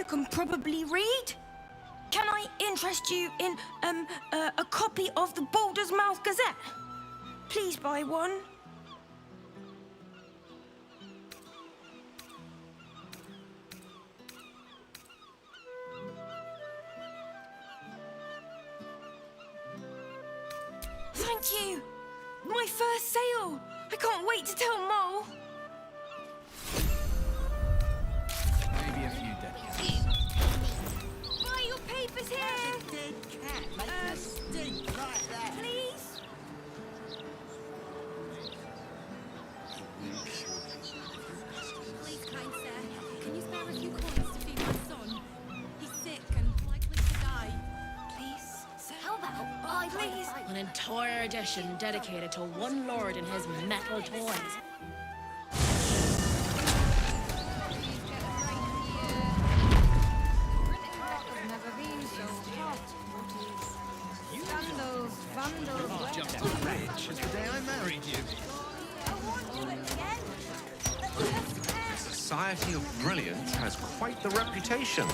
can probably read. Can I interest you in a copy of the Baldur's Mouth Gazette? Please buy one. Thank you! My first sale! I can't wait to tell Mole! Maybe a few decades. Buy your papers here! A dead cat making a stink like that. Please? Please, kind sir, can you spare a few coins to feed my son? He's sick and likely to die. Please, sir. How about I Please. An entire edition dedicated to one lord and his metal toys. Never been so hot. Scandals, vandals, Just as rich as the day I married you. The Society of Brilliance has quite the reputation.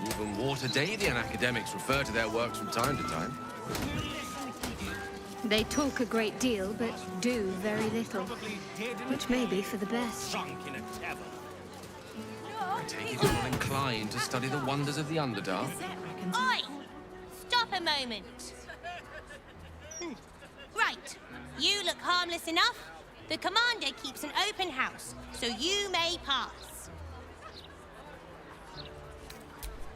Even Waterdalian academics refer to their works from time to time. They talk a great deal, but do very little, which may be for the best. I take it you're not inclined to study the wonders of the Underdark. Oi! Stop a moment. Right. You look harmless enough. The commander keeps an open house, so you may pass.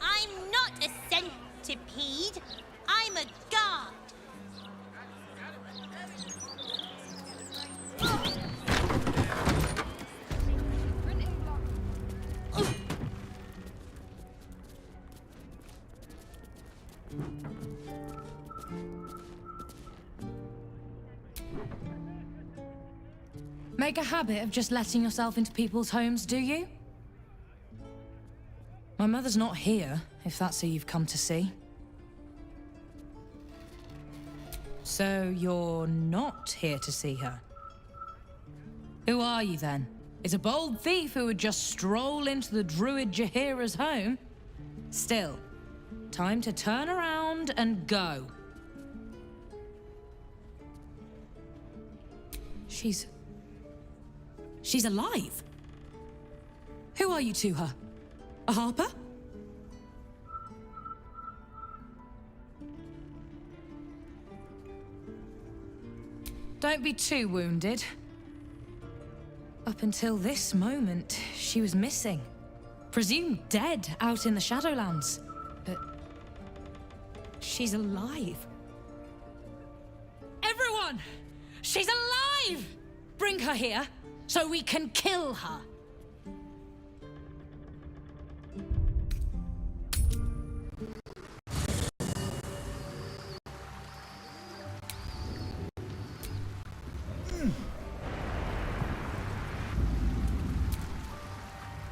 I'm not a centipede. I'm a guard. Make a habit of just letting yourself into people's homes, do you? My mother's not here, if that's who you've come to see. So you're not here to see her? Who are you then? Is a bold thief who would just stroll into the druid Jaheira's home? Still, time to turn around and go. She's alive? Who are you to her? A harper? Don't be too wounded. Up until this moment, she was missing. Presumed dead out in the Shadowlands. But she's alive. Everyone! She's alive! Bring her here, so we can kill her.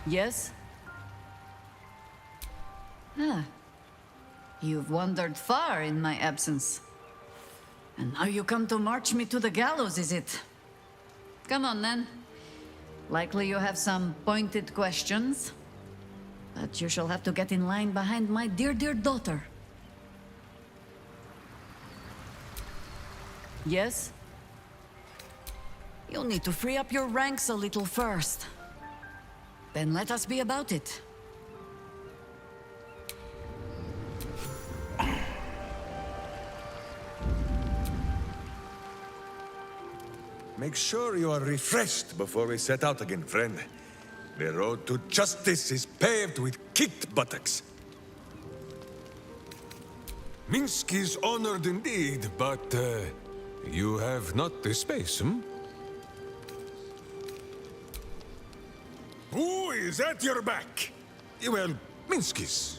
Yes? Ah. You've wandered far in my absence. And now you come to march me to the gallows, is it? Come on, then. Likely you have some pointed questions. But you shall have to get in line behind my dear, dear daughter. Yes? You'll need to free up your ranks a little first. Then let us be about it. Make sure you are refreshed before we set out again, friend. The road to justice is paved with kicked buttocks. Minsk is honored indeed, but you have not the space, hmm? Who is at your back? Well, Minsk is.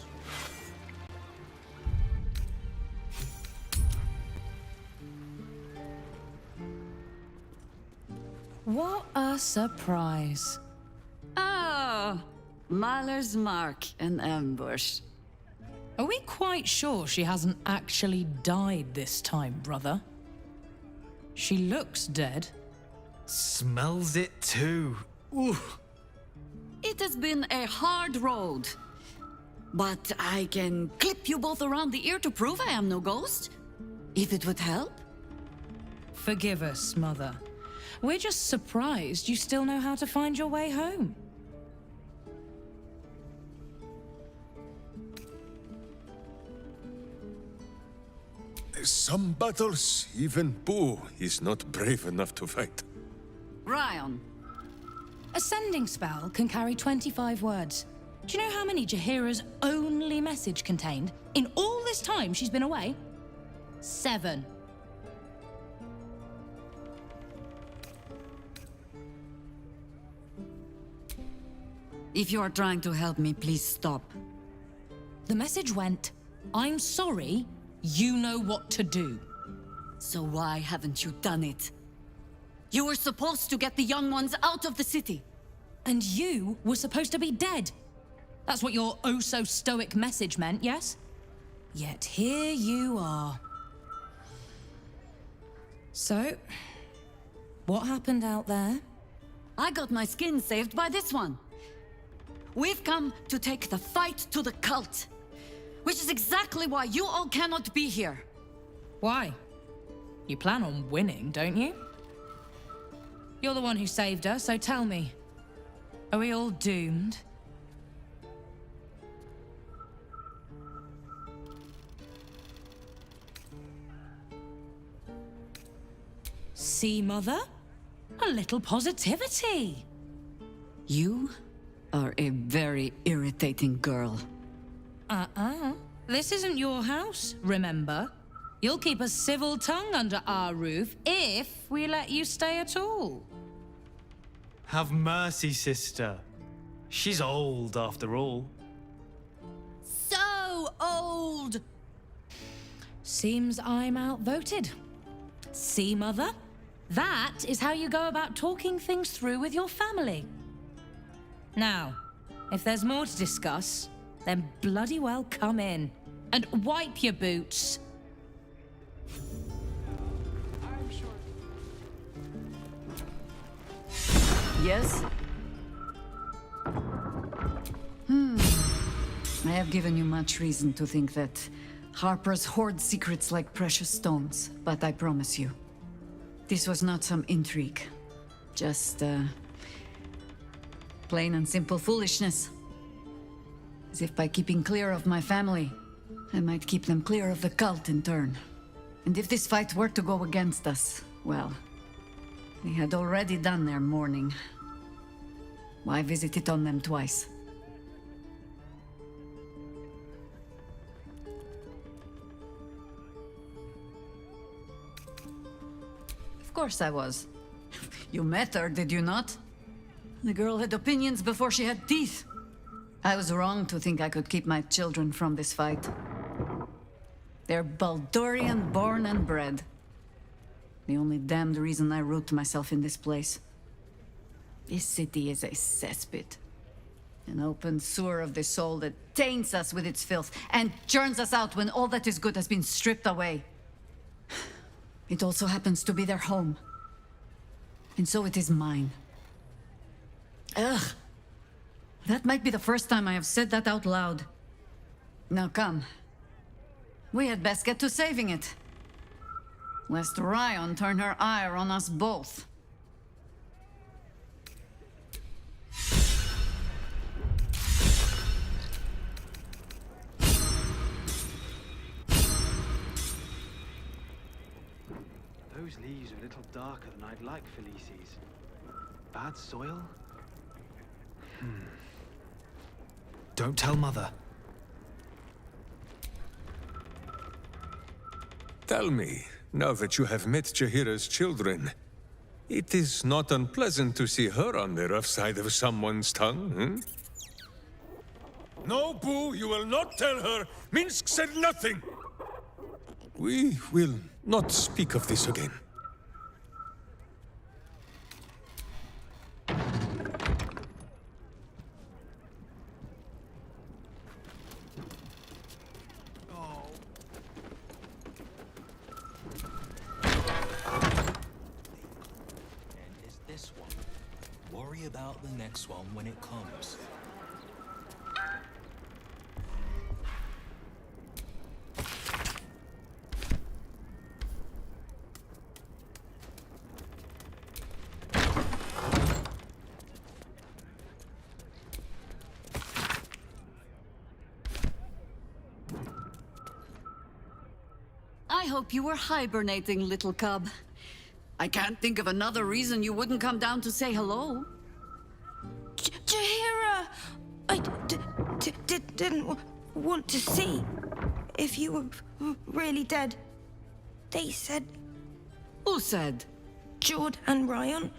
What a surprise. Oh, Mahler's mark, an ambush. Are we quite sure she hasn't actually died this time, brother? She looks dead. Smells it too. Ooh. It has been a hard road. But I can clip you both around the ear to prove I am no ghost. If it would help. Forgive us, Mother. We're just surprised you still know how to find your way home. Some battles, even Boo is not brave enough to fight. Ryan. A sending spell can carry 25 words. Do you know how many Jaheira's only message contained? In all this time she's been away? 7. If you are trying to help me, please stop. The message went, I'm sorry, you know what to do. So why haven't you done it? You were supposed to get the young ones out of the city. And you were supposed to be dead. That's what your oh-so-stoic message meant, yes? Yet here you are. So, what happened out there? I got my skin saved by this one. We've come to take the fight to the cult. Which is exactly why you all cannot be here. Why? You plan on winning, don't you? You're the one who saved us, so tell me. Are we all doomed? See, Mother? A little positivity. You are a very irritating girl. This isn't your house, remember? You'll keep a civil tongue under our roof if we let you stay at all. Have mercy, sister. She's old, after all. So old! Seems I'm outvoted. See, Mother? That is how you go about talking things through with your family. Now, if there's more to discuss, then bloody well come in. And wipe your boots. Yes? I have given you much reason to think that Harpers hoard secrets like precious stones, but I promise you, this was not some intrigue. Just, plain and simple foolishness. As if by keeping clear of my family, I might keep them clear of the cult in turn. And if this fight were to go against us, well, they had already done their mourning. Why visit it on them twice? Of course I was. You met her, did you not? The girl had opinions before she had teeth. I was wrong to think I could keep my children from this fight. They're Baldurian born and bred. The only damned reason I root myself in this place. This city is a cesspit. An open sewer of the soul that taints us with its filth and churns us out when all that is good has been stripped away. It also happens to be their home. And so it is mine. Ugh. That might be the first time I have said that out loud. Now come. We had best get to saving it. Lest Ryan turn her ire on us both. Those leaves are a little darker than I'd like, Felices. Bad soil? Don't tell Mother. Tell me, now that you have met Jaheira's children, it is not unpleasant to see her on the rough side of someone's tongue, No, Boo, you will not tell her. Minsk said nothing. We will not speak of this again. About the next one when it comes. hope you were hibernating, little cub. I can't think of another reason you wouldn't come down to say hello. Jahira! I didn't want to see if you were really dead. They said... Who said? Jord and Ryan.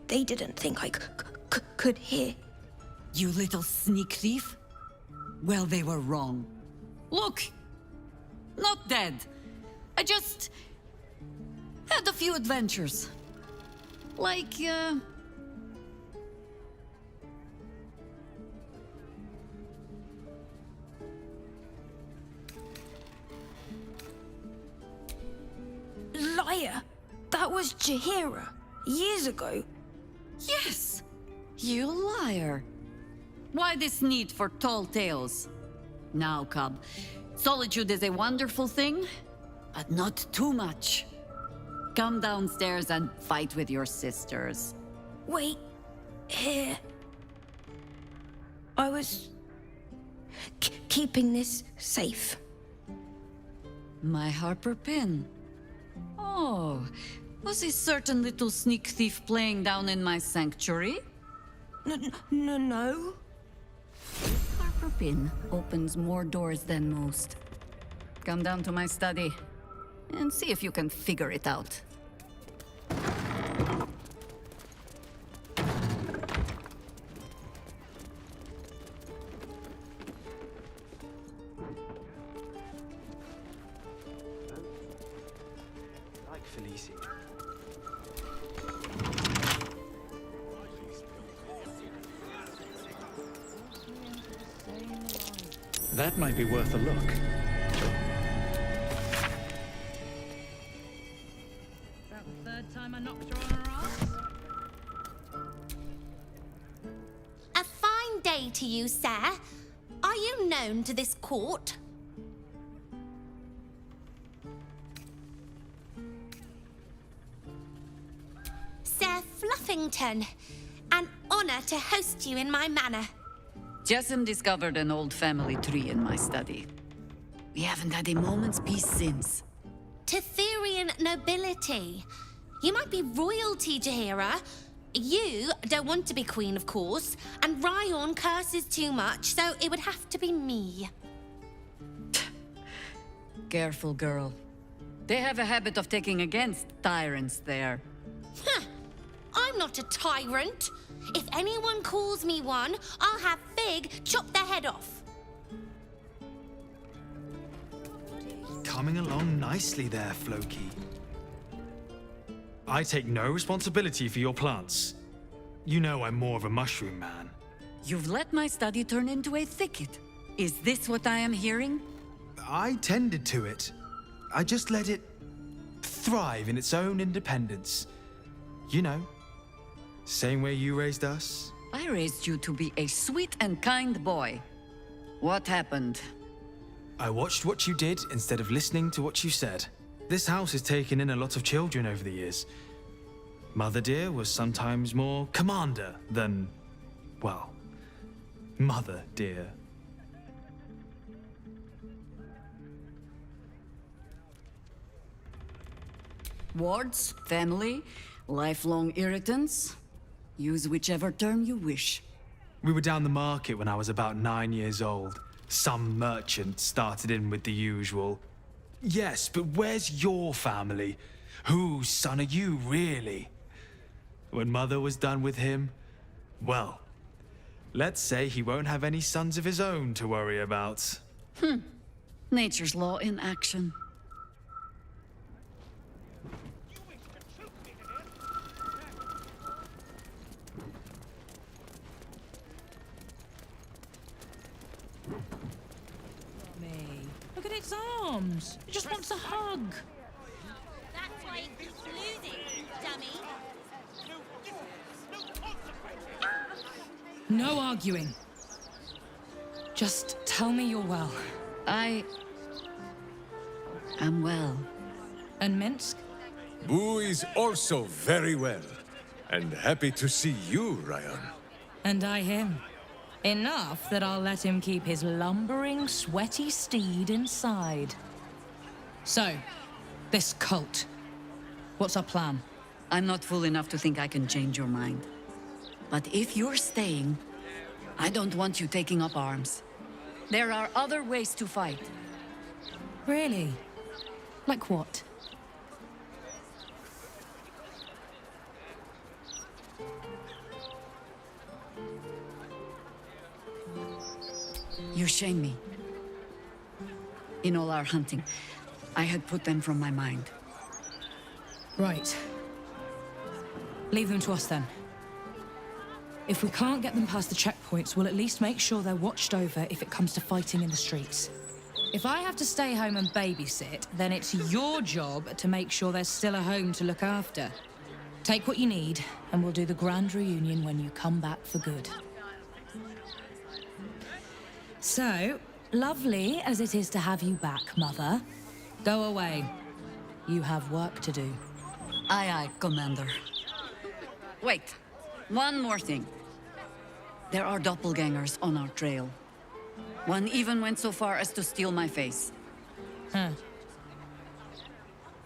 They didn't think I could hear. You little sneak thief? Well, they were wrong. Look! Not dead. I just... had a few adventures. Like, Liar! That was Jahira. Years ago. Yes! You liar. Why this need for tall tales? Now, cub, solitude is a wonderful thing, but not too much. Come downstairs and fight with your sisters. Wait. Here. I was... keeping this safe. My Harper pin. Oh, was a certain little sneak thief playing down in my sanctuary? No. Harper pin opens more doors than most. Come down to my study and see if you can figure it out. Like Felici. That might be worth a look. About the third time I knocked her on her ass. A fine day to you, sir. Are you known to this court? Sir Fluffington, an honor to host you in my manor. Jessamine discovered an old family tree in my study. We haven't had a moment's peace since. Tetherian nobility. You might be royalty, Jahira. You don't want to be queen, of course, and Ryan curses too much, so it would have to be me. Careful, girl. They have a habit of taking against tyrants there. Huh. I'm not a tyrant. If anyone calls me one, I'll have Fig chop their head off. Coming along nicely there, Floki. I take no responsibility for your plants. You know I'm more of a mushroom man. You've let my study turn into a thicket. Is this what I am hearing? I tended to it. I just let it thrive in its own independence. You know, same way you raised us. I raised you to be a sweet and kind boy. What happened? I watched what you did instead of listening to what you said. This house has taken in a lot of children over the years. Mother dear was sometimes more commander than, well, mother dear. Wards, family, lifelong irritants. Use whichever term you wish. We were down the market when I was about 9 years old. Some merchant started in with the usual. Yes, but where's your family? Whose son are you, really? When Mother was done with him, well, let's say he won't have any sons of his own to worry about. Nature's law in action. Look at its arms. It just wants a hug. That's why it keeps losing, dummy. No arguing. Just tell me you're well. I am well. And Minsk? Boo is also very well. And happy to see you, Ryan. And I him. Enough that I'll let him keep his lumbering, sweaty steed inside. So, This cult. What's our plan? I'm not fool enough to think I can change your mind. But if you're staying, I don't want you taking up arms. There are other ways to fight. Really? Like what? You shame me. In all our hunting, I had put them from my mind. Right. Leave them to us then. If we can't get them past the checkpoints, we'll at least make sure they're watched over if it comes to fighting in the streets. If I have to stay home and babysit, then it's your job to make sure there's still a home to look after. Take what you need, and we'll do the grand reunion when you come back for good. So, lovely as it is to have you back, Mother, go away. You have work to do. Aye, aye, Commander. Wait, one more thing. There are doppelgangers on our trail. One even went so far as to steal my face. Huh.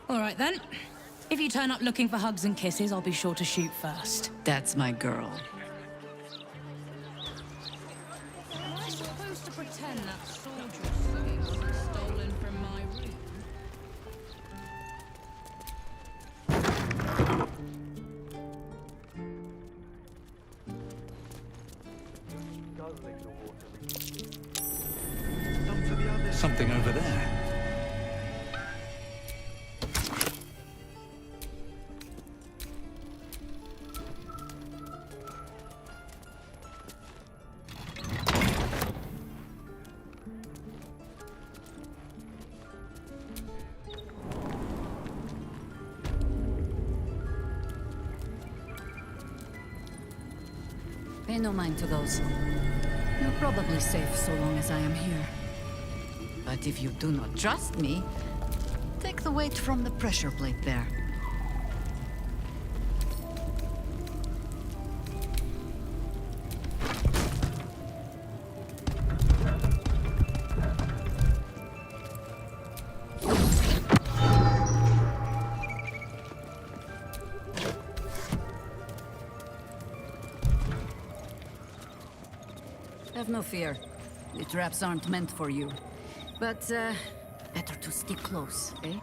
All right then. If you turn up looking for hugs and kisses, I'll be sure to shoot first. That's my girl. Am I supposed to pretend that sword you're swinging wasn't stolen from my room? Something over there. Pay no mind to those. You're probably safe so long as I am here. But if you do not trust me, take the weight from the pressure plate there. Have no fear. The traps aren't meant for you. But, better to stick close, eh?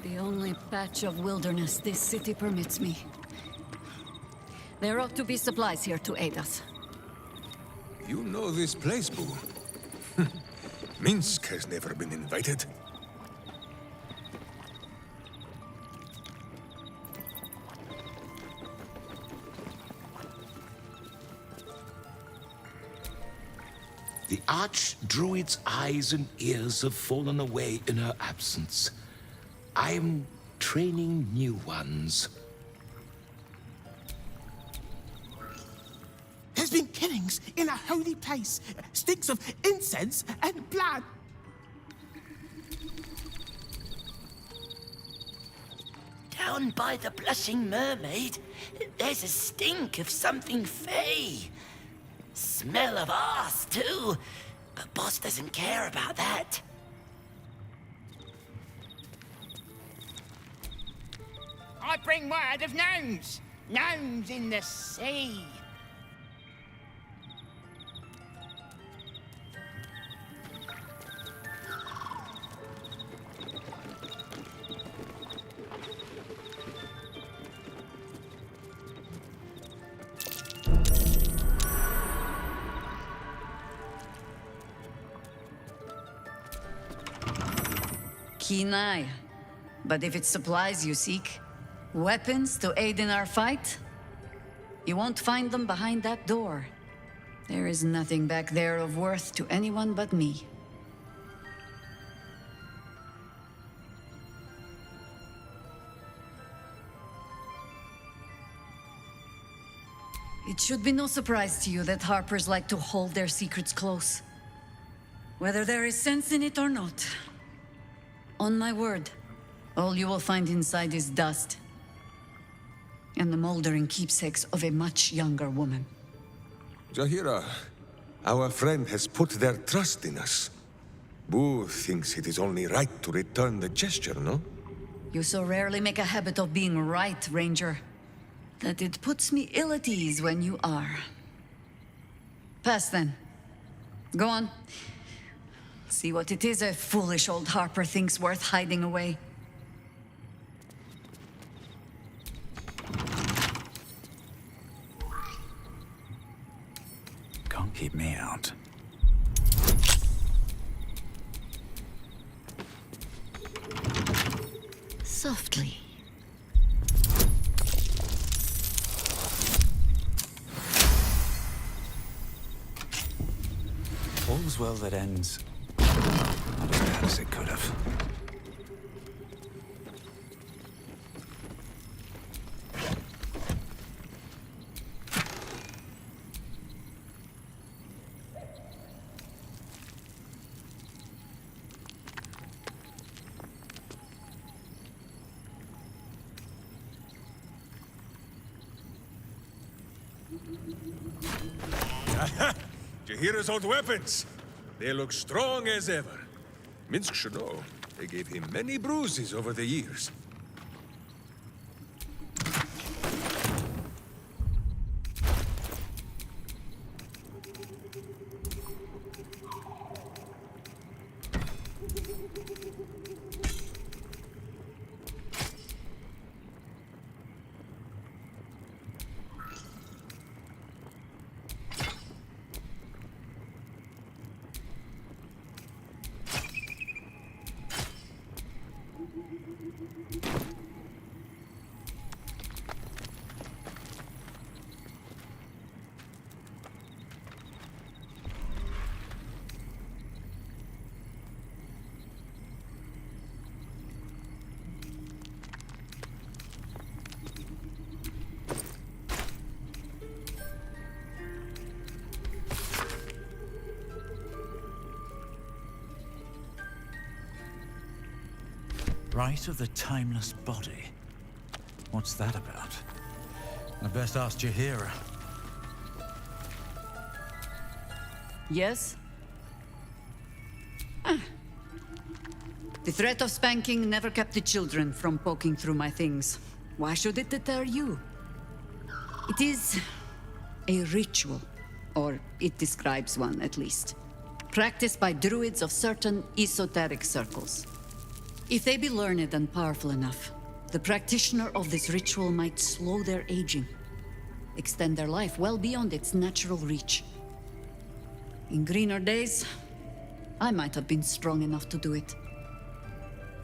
The only patch of wilderness this city permits me. There ought to be supplies here to aid us. You know this place, Boo. Minsk has never been invited. The Archdruid's eyes and ears have fallen away in her absence. I'm training new ones. There's been killings in a holy place. Stinks of incense and blood. Down by the Blushing Mermaid, there's a stink of something fey. Smell of arse, too. But Boss doesn't care about that. I bring word of gnomes. Gnomes in the sea. Keen eye. But if it's supplies you seek, weapons to aid in our fight, you won't find them behind that door. There is nothing back there of worth to anyone but me. It should be no surprise to you that Harpers like to hold their secrets close. Whether there is sense in it or not. On my word, All you will find inside is dust. And the moldering keepsakes of a much younger woman. Jaheira, our friend has put their trust in us. Boo thinks it is only right to return the gesture, no? You so rarely make a habit of being right, Ranger, that it puts me ill at ease when you are. Pass then. Go on. See what it is a foolish old Harper thinks worth hiding away. Can't keep me out. Softly. All's well that ends not as bad as it could have. Jaheira's old weapons. They look strong as ever. Minsk should know. They gave him many bruises over the years. Rite of the Timeless Body. What's that about? I best ask Jaheira. Yes? Ah. The threat of spanking never kept the children from poking through my things. Why should it deter you? It is a ritual, or it describes one at least, practiced by druids of certain esoteric circles. If they be learned and powerful enough, the practitioner of this ritual might slow their aging, extend their life well beyond its natural reach. In greener days, I might have been strong enough to do it.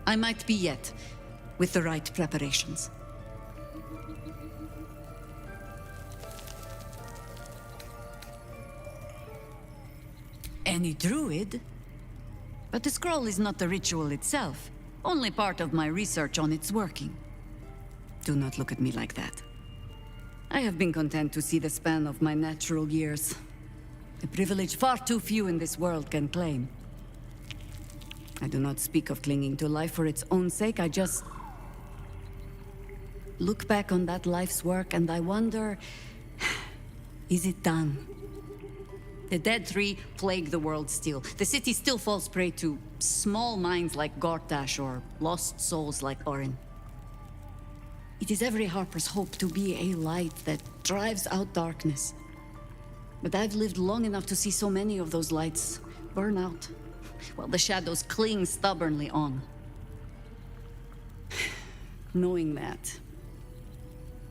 I might be yet, with the right preparations. Any druid? But the scroll is not the ritual itself. Only part of my research on its working. Do not look at me like that. I have been content to see the span of my natural years. A privilege far too few in this world can claim. I do not speak of clinging to life for its own sake, I just look back on that life's work and I wonder, is it done? The Dead Three plague the world still. The city still falls prey to small minds like Gortash or lost souls like Orin. It is every Harper's hope to be a light that drives out darkness. But I've lived long enough to see so many of those lights burn out, while the shadows cling stubbornly on. Knowing that,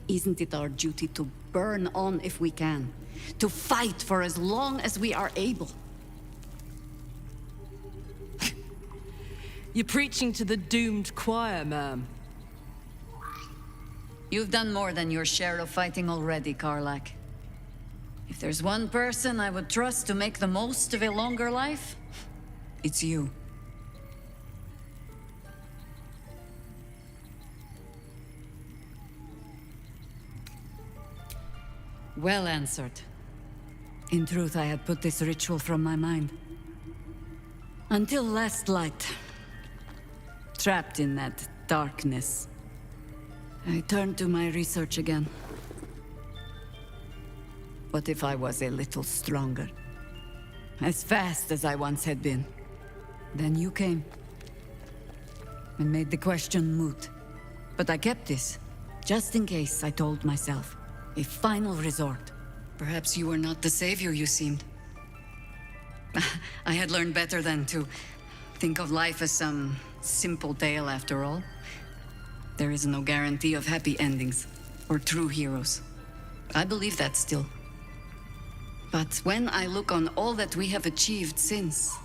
isn't it our duty to burn on if we can? To fight for as long as we are able? You're preaching to the doomed choir, ma'am. You've done more than your share of fighting already, Karlak. If there's one person I would trust to make the most of a longer life, it's you. Well answered. In truth, I had put this ritual from my mind. Until last light. Trapped in that darkness. I turned to my research again. What if I was a little stronger? As fast as I once had been. Then you came. And made the question moot. But I kept this. Just in case, I told myself. A final resort. Perhaps you were not the savior you seemed. I had learned better than to think of life as some simple tale after all. There is no guarantee of happy endings, or true heroes. I believe that still. But when I look on all that we have achieved since,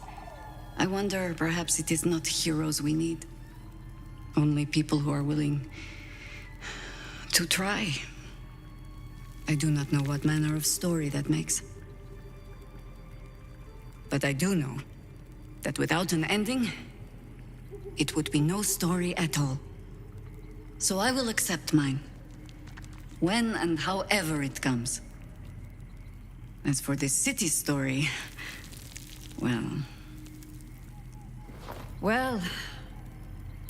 I wonder perhaps it is not heroes we need. Only people who are willing to try. I do not know what manner of story that makes. But I do know that without an ending, it would be no story at all. So I will accept mine. When and however it comes. As for this city story, well,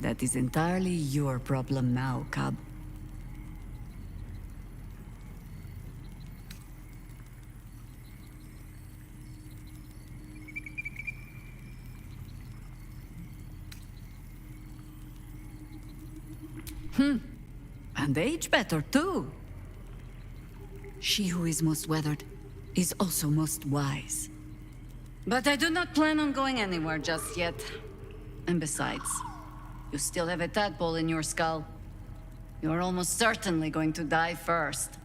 that is entirely your problem now, Cub. And age better, too. She who is most weathered is also most wise. But I do not plan on going anywhere just yet. And besides, you still have a tadpole in your skull. You are almost certainly going to die first.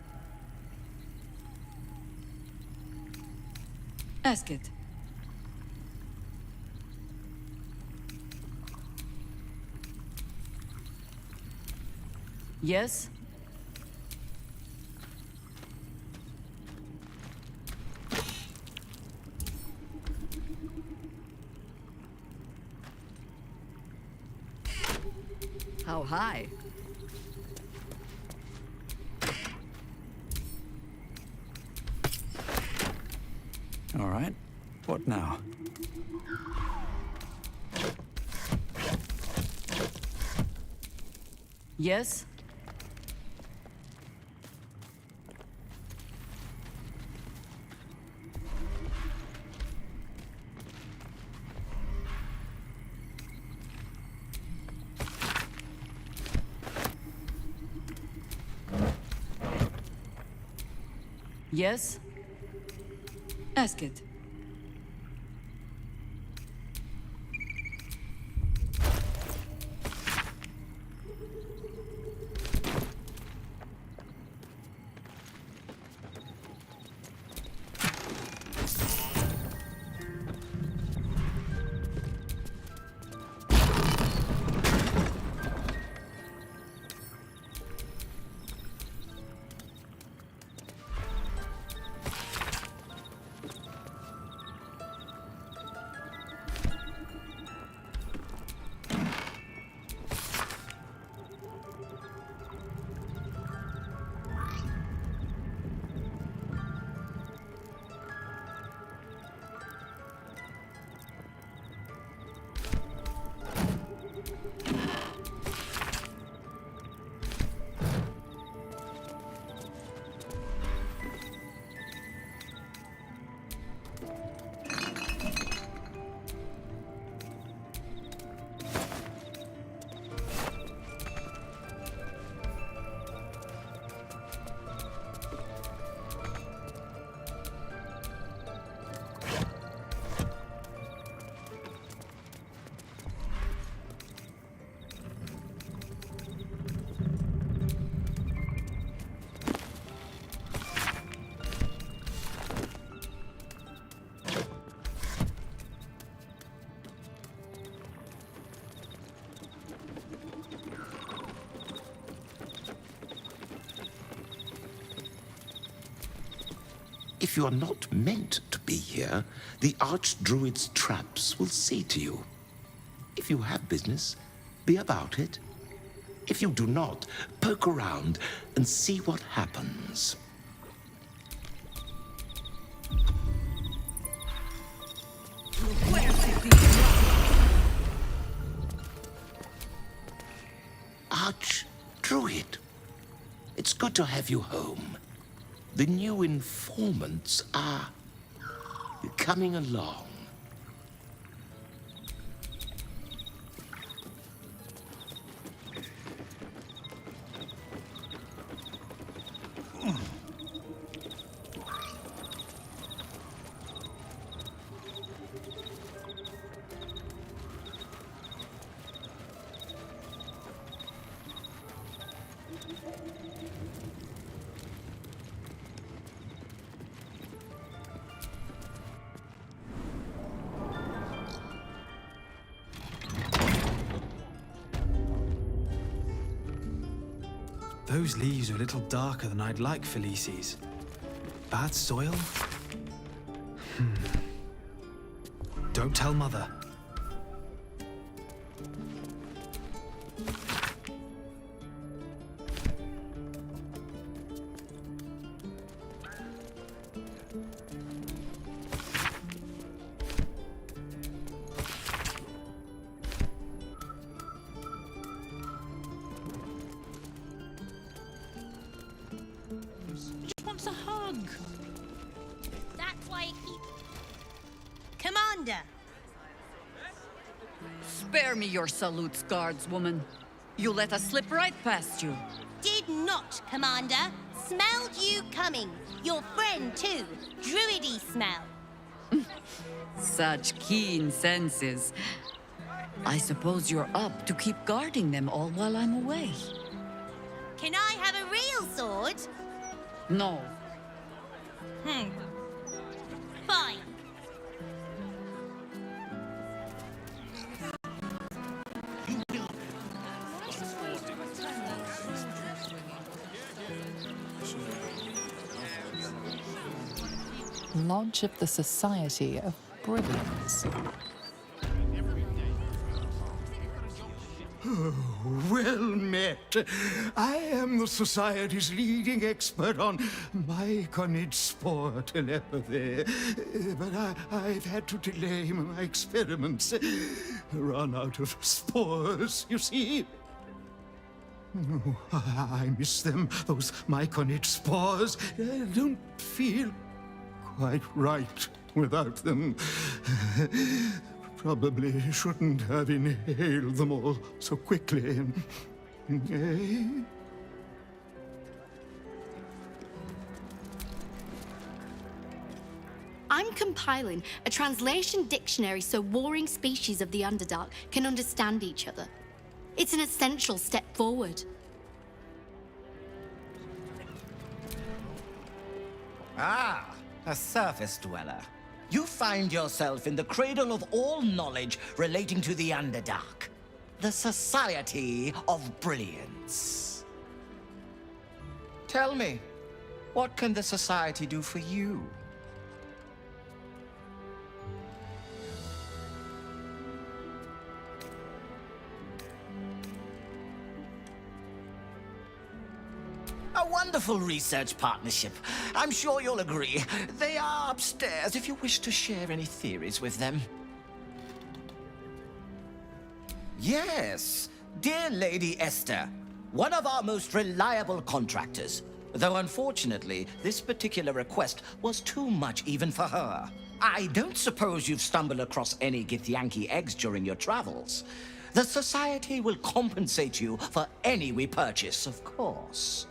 Ask it. Yes? How high? All right. What now? Yes? Yes? Ask it. If you are not meant to be here, the Archdruid's traps will say to you. If you have business, be about it. If you do not, poke around and see what happens. Archdruid. It's good to have you home. The new informants are coming along. Those leaves are a little darker than I'd like, Felices. Bad soil? Don't tell Mother. Just wants a hug. That's why he keeps... Commander! Spare me your salutes, guardswoman. You let us slip right past you. Did not, Commander. Smelled you coming. Your friend, too. Druidy smell. Such keen senses. I suppose you're up to keep guarding them all while I'm away. Can I have a real sword? No. Fine. Lodge of the Society of Brilliance. Well met. I am the Society's leading expert on myconid spore telepathy. But I've had to delay my experiments. Run out of spores, you see. Oh, I miss them, those myconid spores. I don't feel quite right without them. Probably shouldn't have inhaled them all so quickly. I'm compiling a translation dictionary so warring species of the Underdark can understand each other. It's an essential step forward. Ah, a surface dweller. You find yourself in the cradle of all knowledge relating to the Underdark. The Society of Brilliance. Tell me, what can the Society do for you? A wonderful research partnership. I'm sure you'll agree. They are upstairs if you wish to share any theories with them. Yes, dear Lady Esther, one of our most reliable contractors. Though unfortunately, this particular request was too much even for her. I don't suppose you've stumbled across any Githyanki eggs during your travels. The Society will compensate you for any we purchase, of course.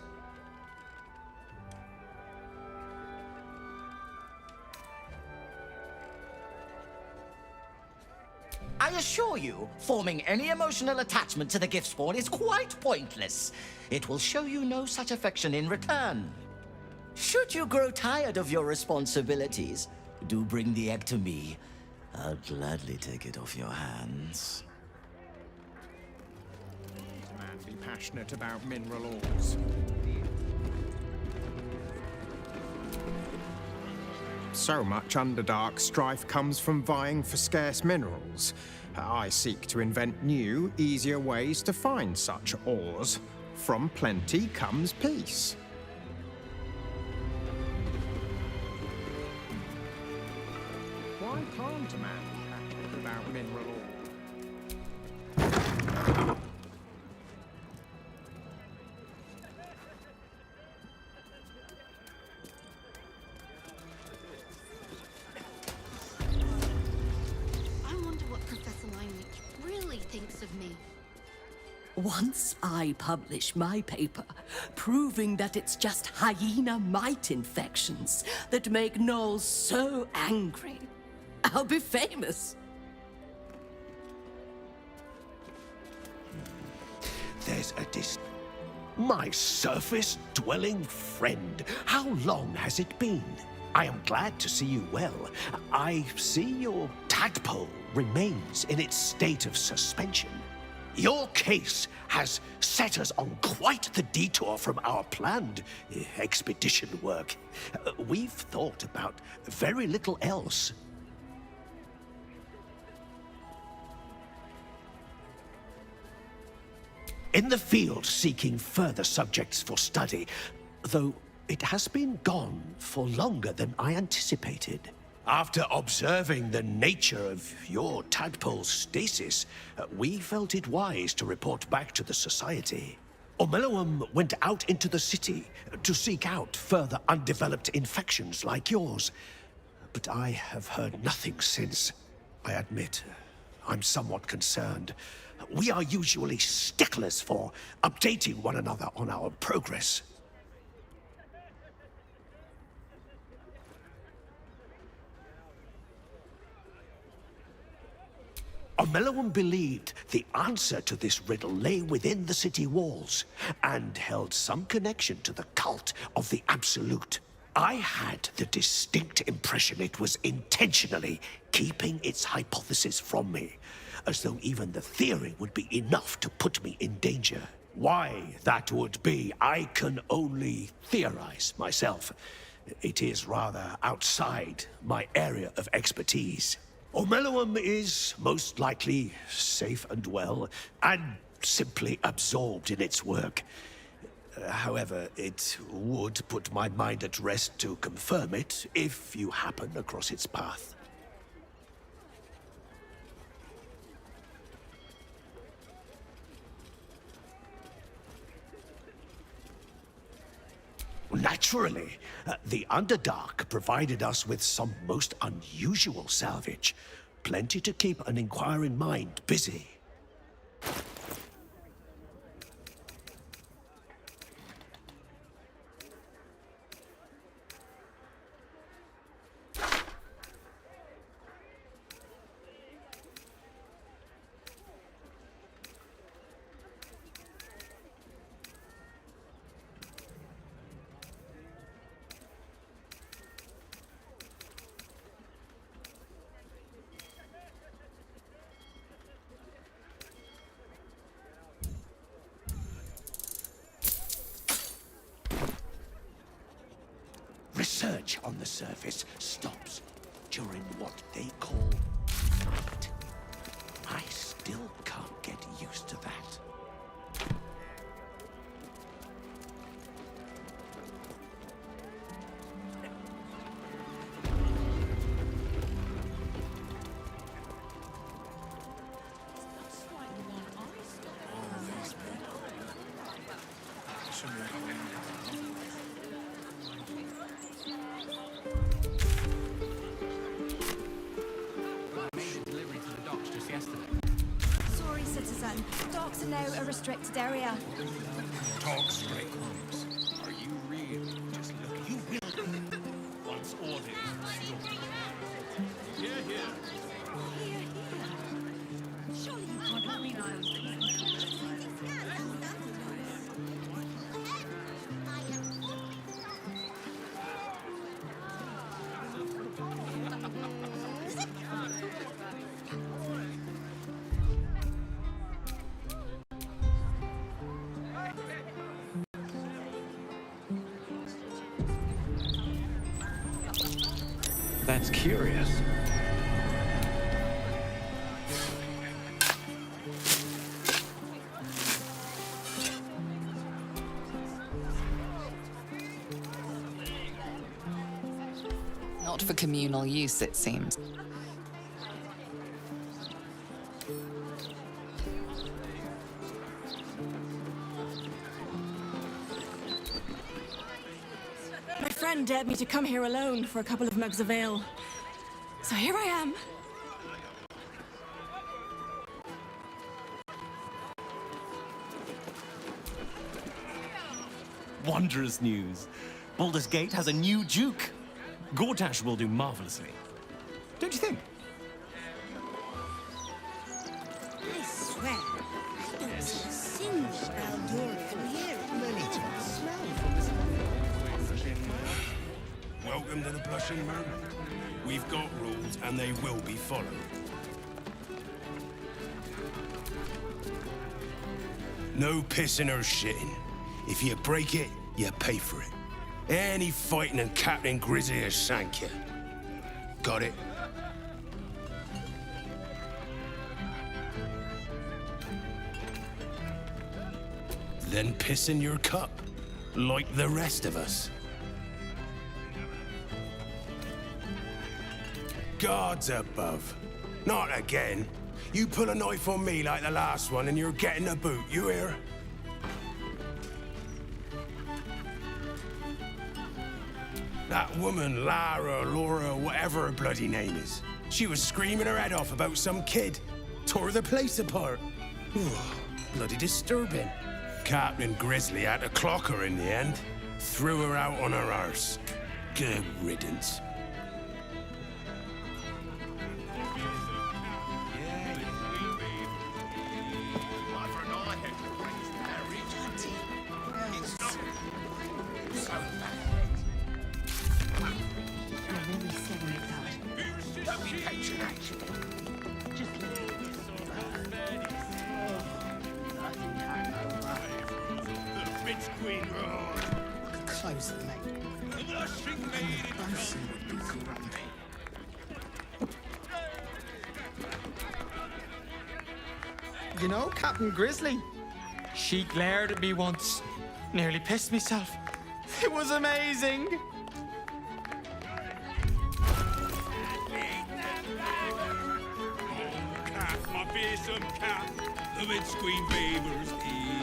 I assure you, forming any emotional attachment to the gift spawn is quite pointless. It will show you no such affection in return. Should you grow tired of your responsibilities, do bring the egg to me. I'll gladly take it off your hands. Man, be passionate about mineral ores. So much Underdark strife comes from vying for scarce minerals. I seek to invent new, easier ways to find such ores. From plenty comes peace. Why can't a man be passionate about mineral ore? Once I publish my paper, proving that it's just hyena mite infections that make gnolls so angry, I'll be famous. There's a My surface-dwelling friend, how long has it been? I am glad to see you well. I see your tadpole remains in its state of suspension. Your case has set us on quite the detour from our planned expedition work. We've thought about very little else. In the field seeking further subjects for study, though it has been gone for longer than I anticipated. After observing the nature of your tadpole's stasis, we felt it wise to report back to the Society. Omeluum went out into the city to seek out further undeveloped infections like yours. But I have heard nothing since. I admit, I'm somewhat concerned. We are usually sticklers for updating one another on our progress. Omeluum believed the answer to this riddle lay within the city walls, and held some connection to the cult of the Absolute. I had the distinct impression it was intentionally keeping its hypothesis from me, as though even the theory would be enough to put me in danger. Why that would be, I can only theorize myself. It is rather outside my area of expertise. Omeluum is most likely safe and well, and simply absorbed in its work. However, it would put my mind at rest to confirm it if you happen across its path. Naturally, the Underdark provided us with some most unusual salvage. Plenty to keep an inquiring mind busy. Research on the surface stops during what they call night. I still can't get used to that. Sorry, citizen. Docks are now a restricted area. Talk straight. Are you real? Just look. You will. Once ordered is restored. Here, here. Surely you can't have realized that That's curious. Not for communal use, it seems. my friend dared me to come here alone for a couple of mugs of ale. So here I am. wondrous news. Baldur's Gate has a new Duke. Gortash will do marvelously. Don't you think? I swear, I don't see a single Baldurian here. Many times smell from this. Welcome to the Blushing Moon. We've got rules, and they will be followed. No pissing or shitting. If you break it, you pay for it. Any fighting and Captain Grizzly will shank you. Got it? Then piss in your cup, like the rest of us. Gods above. Not again. You pull a knife on me like the last one and you're getting a boot, you hear? That woman, Lara, Laura, whatever her bloody name is. She was screaming her head off about some kid. Tore the place apart. Ooh, bloody disturbing. Captain Grizzly had to clock her in the end. Threw her out on her arse. Good riddance. Close the mate. And the bosun would be grumpy. You know, Captain Grizzly, she glared at me once. Nearly pissed myself. It was amazing. Cat, my fearsome cat, the mid-screen beavers eat.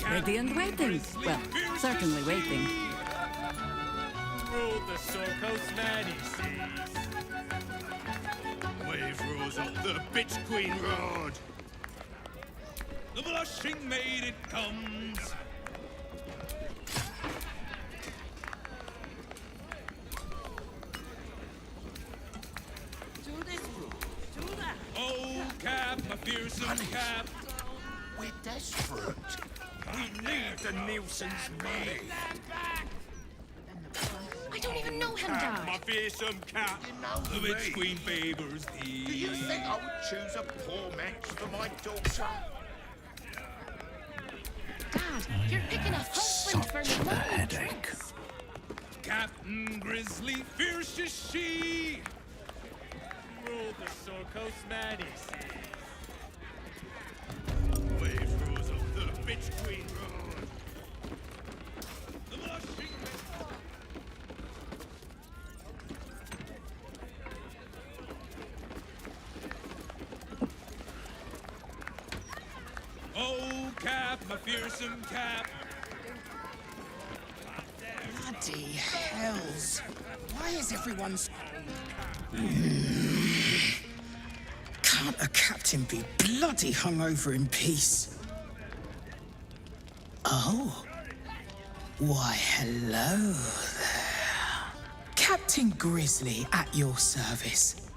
Ready and waiting. Well, certainly waiting. Ruled the Sorkos Manises. Wave rules up the bitch queen road. The blushing maiden comes. To this room, to that. Oh, Cap, my fearsome Cap. We're desperate. We need the Nielsen's money. I don't even know him, Cat, Dad. my fearsome cat. The bitch queen favors thee. Do you think I would choose a poor match for my daughter? Dad, you're picking a husband for me. A headache. Captain Grizzly, fierce is she. Rule the Sorkos Manises. Wave rules of the bitch queen road. The blushing. Oh, Cap, my fearsome Cap. Bloody hells. Why is everyone's... Can't a captain be bloody hungover in peace? Oh. Why, hello there. Captain Grizzly at your service.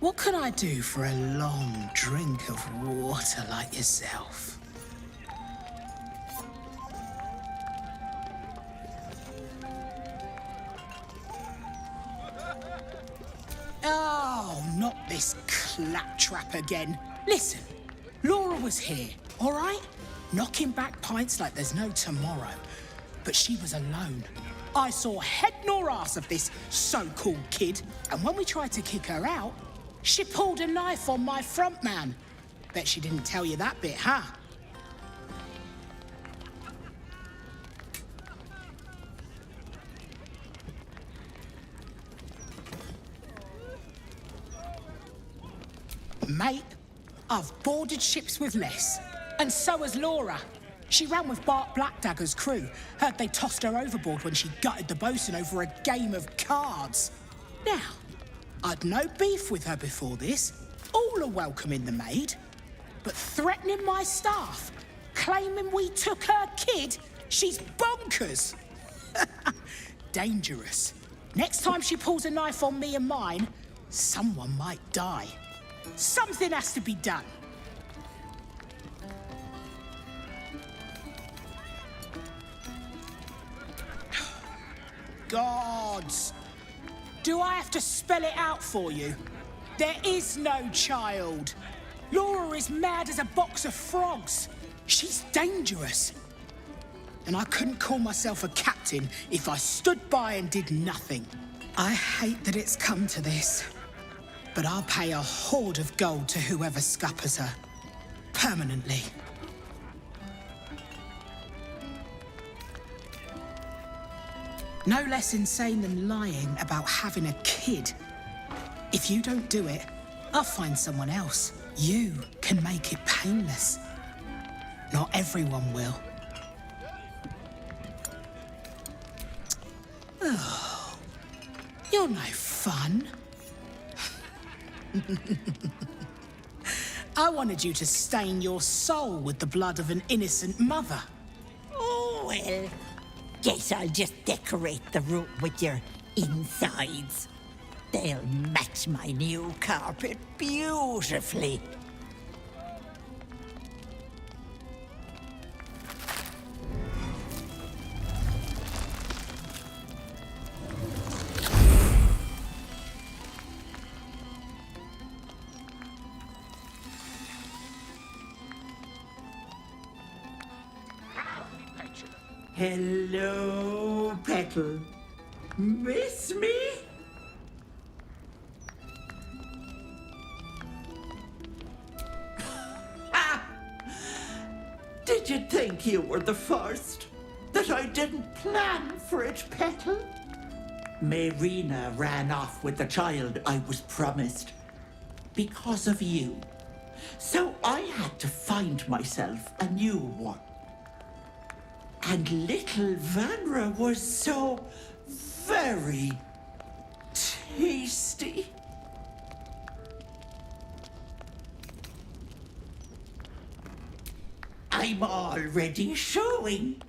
What can I do for a long drink of water like yourself? Oh, not this claptrap again. Listen, Laura was here, all right? Knocking back pints like there's no tomorrow. But she was alone. I saw head nor ass of this so-called kid, and when we tried to kick her out, she pulled a knife on my front man. Bet she didn't tell you that bit, huh? Mate, I've boarded ships with less. And so has Laura. She ran with Bart Blackdagger's crew. Heard they tossed her overboard when she gutted the bosun over a game of cards. Now, I'd no beef with her before this, all are welcome in the maid. But threatening my staff, claiming we took her kid, she's bonkers. Dangerous. Next time she pulls a knife on me and mine, someone might die. Something has to be done. Gods! Do I have to spell it out for you? There is no child. Laura is mad as a box of frogs. She's dangerous. And I couldn't call myself a captain if I stood by and did nothing. I hate that it's come to this, but I'll pay a hoard of gold to whoever scuppers her. Permanently. No less insane than lying about having a kid. If you don't do it, I'll find someone else. You can make it painless. Not everyone will. Oh, you're no fun. I wanted you to stain your soul with the blood of an innocent mother. Oh, well, guess I'll just decorate the room with your insides. They'll match my new carpet beautifully. Hello, Petal. Miss me? Did you think you were the first? That I didn't plan for it, Petal? Marina ran off with the child I was promised. Because of you. So I had to find myself a new one. And little Vanra was so very tasty. I'm already showing.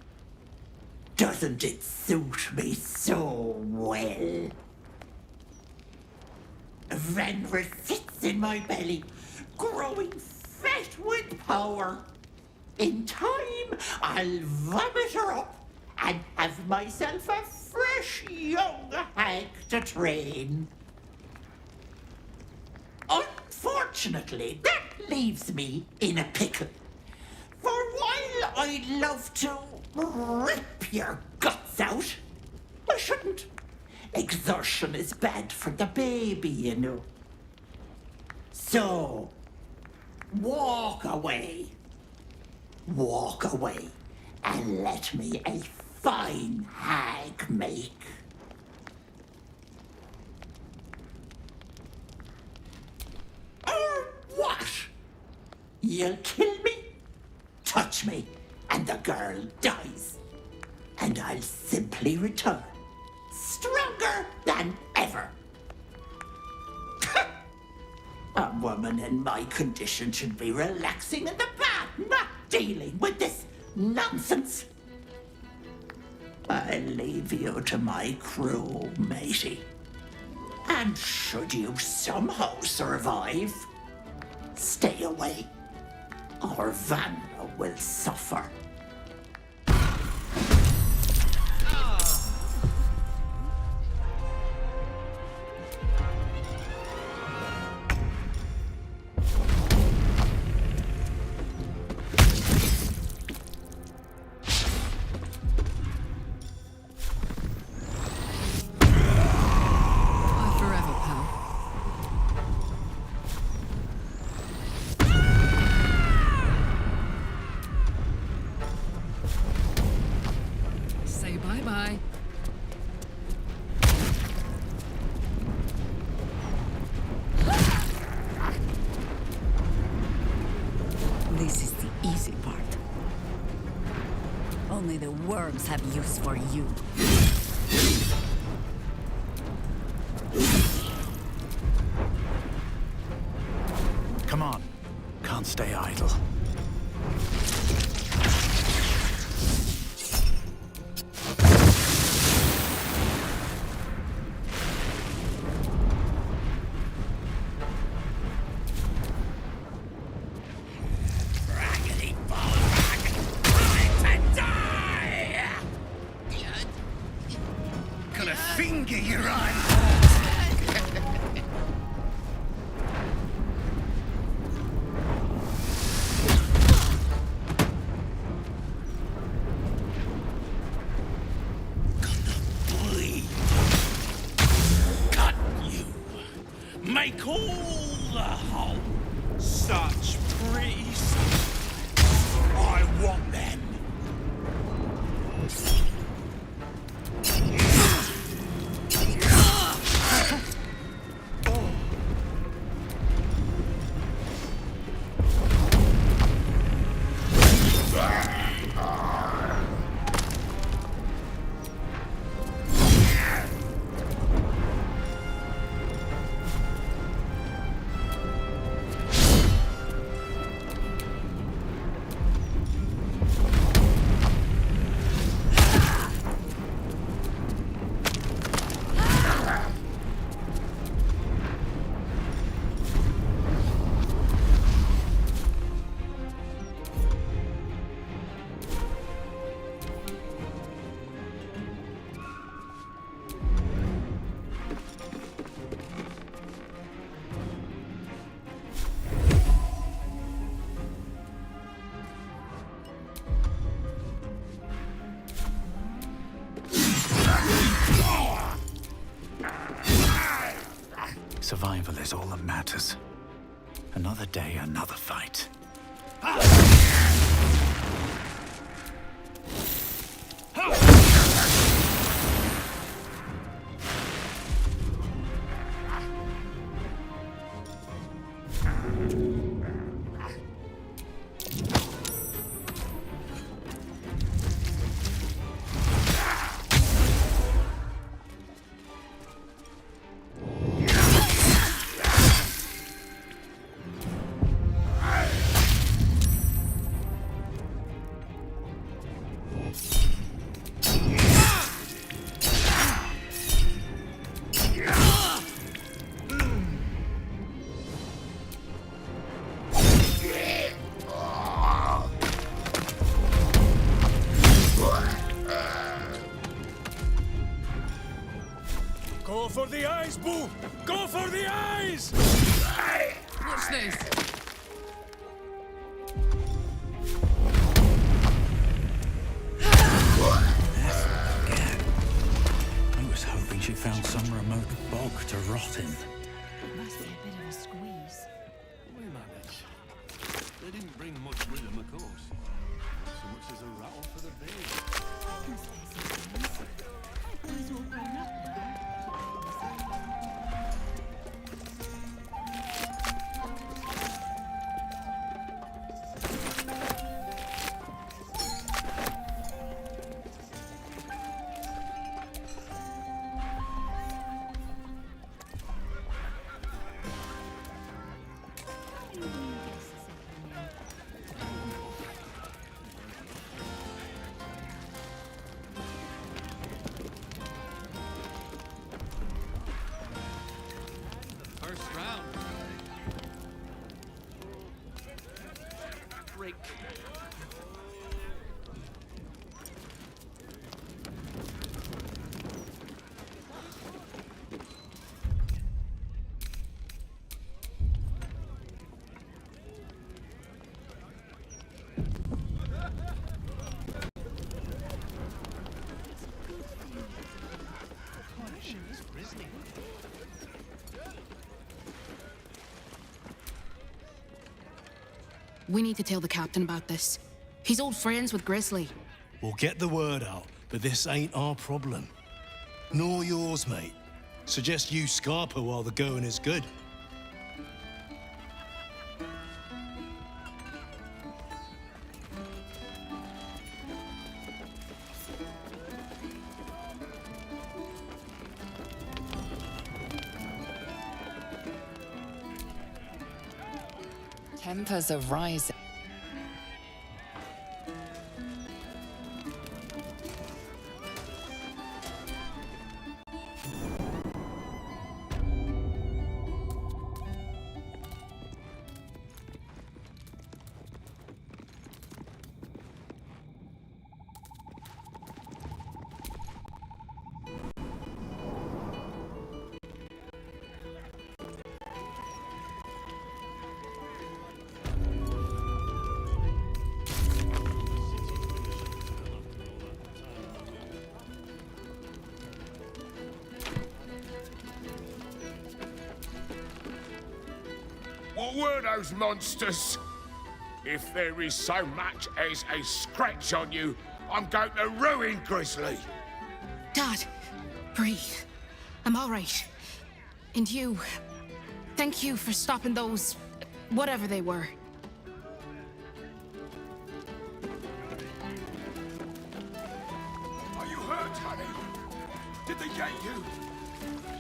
Doesn't it suit me so well? Vanra sits in my belly, growing fat with power. In time, I'll vomit her up and have myself a fresh young hag to train. Unfortunately, that leaves me in a pickle. For while I'd love to rip your guts out, I shouldn't. Exertion is bad for the baby, you know. So, walk away. Walk away and let me a fine hag make. Or what? You'll kill me, touch me, and the girl dies. And I'll simply return, stronger than ever. A woman in my condition should be relaxing in the bath, not dealing with this nonsense. I'll leave you to my crew, matey. And should you somehow survive, stay away, or Vanra will suffer. This is the easy part. Only the worms have use for you. can't stay idle. Raggedy Baldur! Time to die! Got a finger you run. Cut you! Make all the whole! Such priests! I want them! Survival is all that matters. Another day, another fight. Go for the eyes, Boo! Go for the eyes! Watch this. I was hoping she found some remote bog to rot in. Must be a bit of a squeeze. We managed. They didn't bring much with them, of course. Not so much as a rattle for the baby. He's all grown up now. First round. Break. We need to tell the captain about this. He's old friends with Grizzly. We'll get the word out, but this ain't our problem. Nor yours, mate. Suggest you Scarpa while the going is good. Tempers are rising. What were those monsters? If there is so much as a scratch on you, I'm going to ruin Grizzly. Dad, breathe. I'm all right. And you, thank you for stopping those, whatever they were. Are you hurt, honey? Did they get you?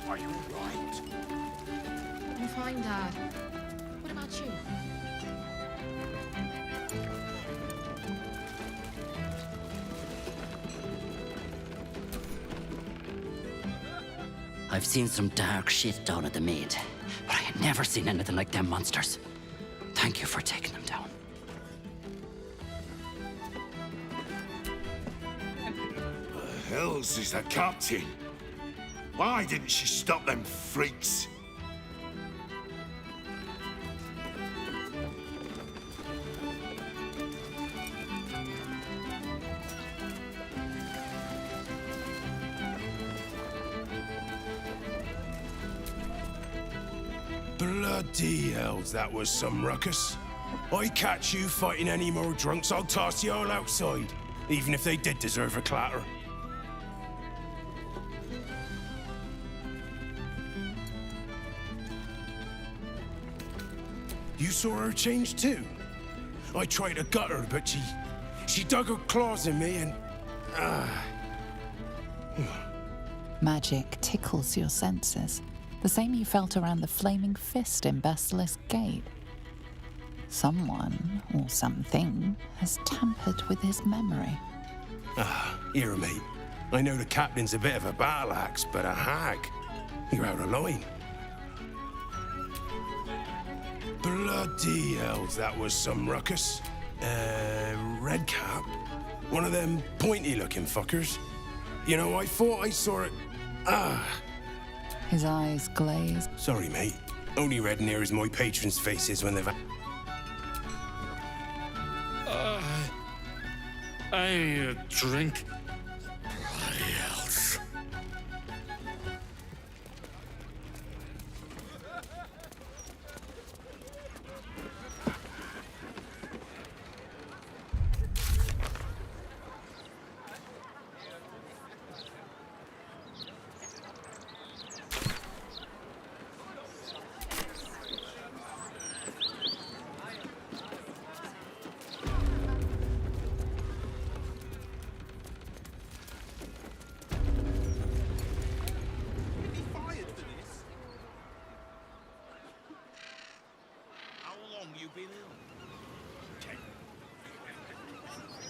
Are you all right? I'm fine, Dad. What about you? I've seen some dark shit down at the Maid, but I had never seen anything like them monsters. Thank you for taking them down. The hells is the captain? Why didn't she stop them freaks? Bloody hells, that was some ruckus. I catch you fighting any more drunks, I'll toss you all outside, even if they did deserve a clatter. You saw her change too? I tried to gut her, but she dug her claws in me and... Magic tickles your senses, the same you felt around the flaming fist in Basilisk Gate. Someone, or something, has tampered with his memory. Here, mate. I know the captain's a bit of a battle axe, but a hag. You're out of line. Bloody hells, that was some ruckus. Red cap? One of them pointy-looking fuckers. You know, I thought I saw it... His eyes glaze. Sorry, mate. Only red near as my patrons' faces when they've... I need a drink. Bloody hells.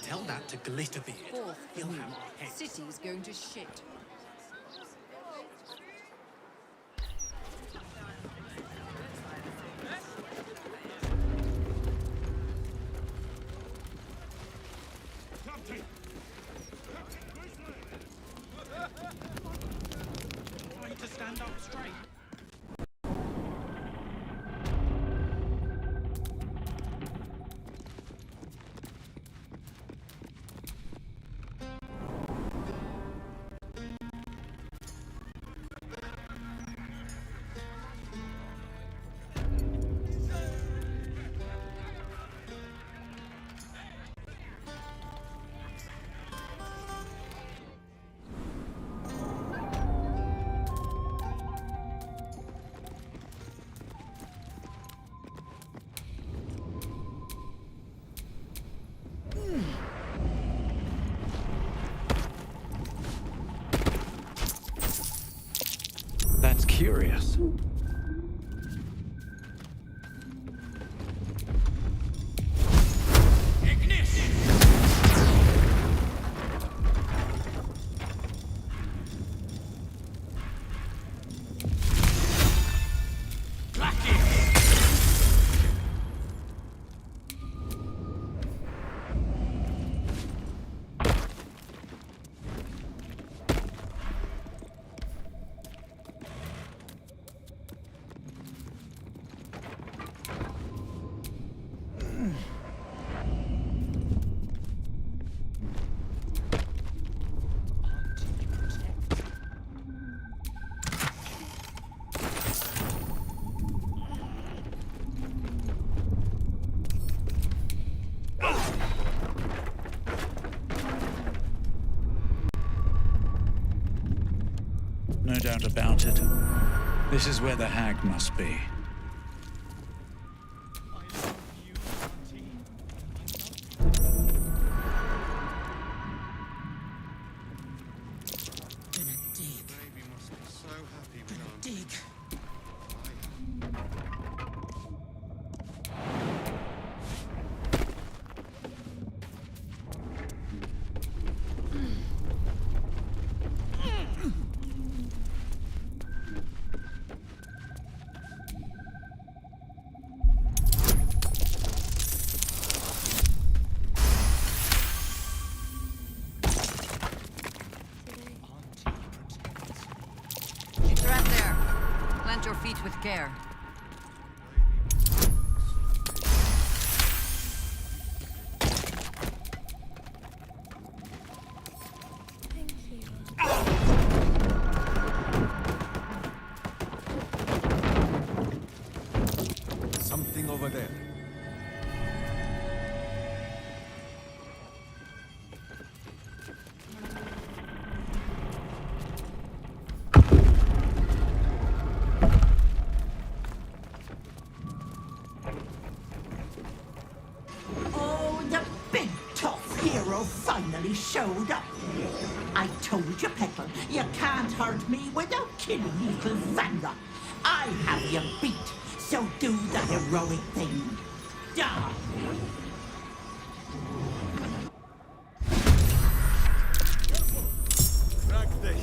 Tell that to Glitterbeard. He'll have our heads. City's going to shit. I need to stand up straight. That's curious. This is where the hag must be. Trapped there. Plant your feet with care. Something over there. Oh, the big tough hero finally showed up. I told you, Petal, you can't hurt me without killing little Vanra. I have you beat, so do the heroic thing. Die! Crack the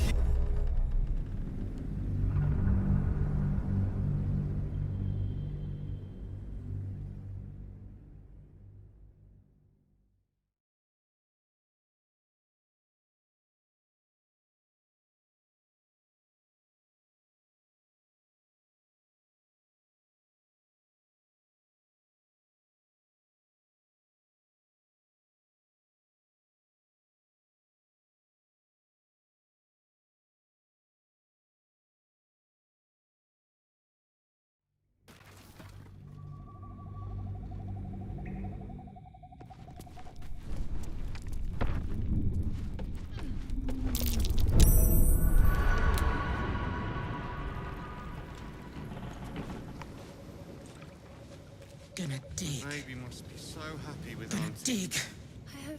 Gonna dig. Baby must be so happy with Gonna Auntie. dig.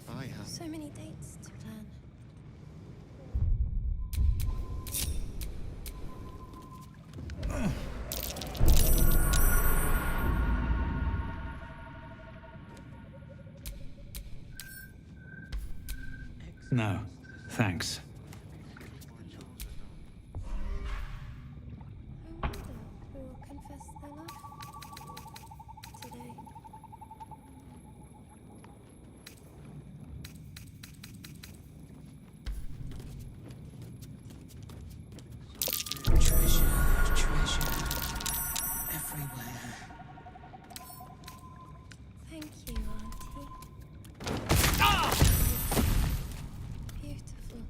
I have so many dates to plan. No, thanks. I wonder who will confess their love today. Treasure, treasure. Everywhere. Thank you, Auntie. Beautiful.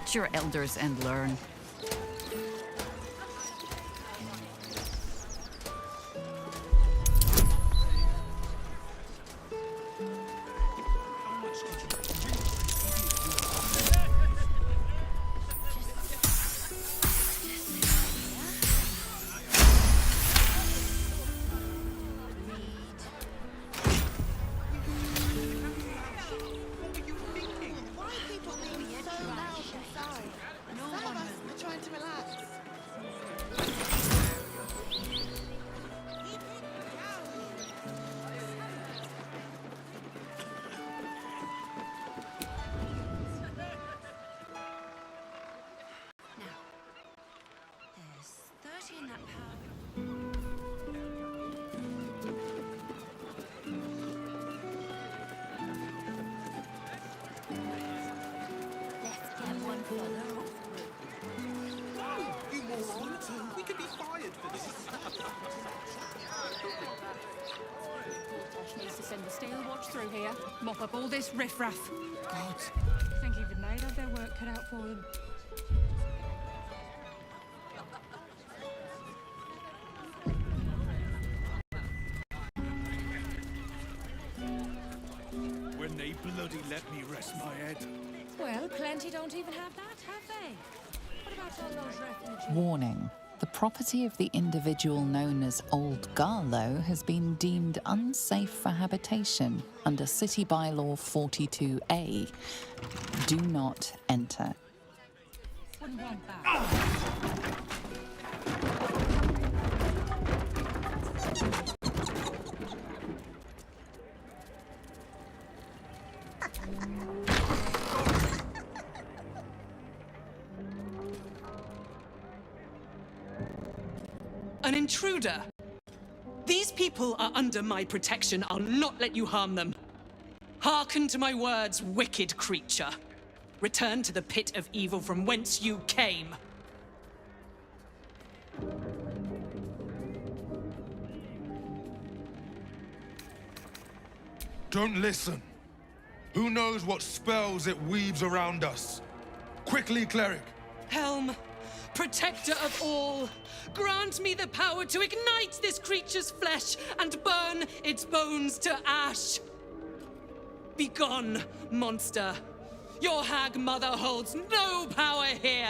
Respect your elders and learn. We could be fired for this. Needs to send the steel watch through here, mop up all this riffraff. God, I think even they'd have their work cut out for them. When they bloody let me rest my head. Well, plenty don't even have that, have they? What about all those refugees? Warning. The property of the individual known as Old Garlow has been deemed unsafe for habitation under City Bylaw 42A. Do not enter. Wouldn't want that. An intruder! These people are under my protection. I'll not let you harm them. Hearken to my words, wicked creature. Return to the pit of evil from whence you came. Don't listen. Who knows what spells it weaves around us? Quickly, cleric. Helm, protector of all, grant me the power to ignite this creature's flesh and burn its bones to ash. Begone, monster. Your hag mother holds no power here.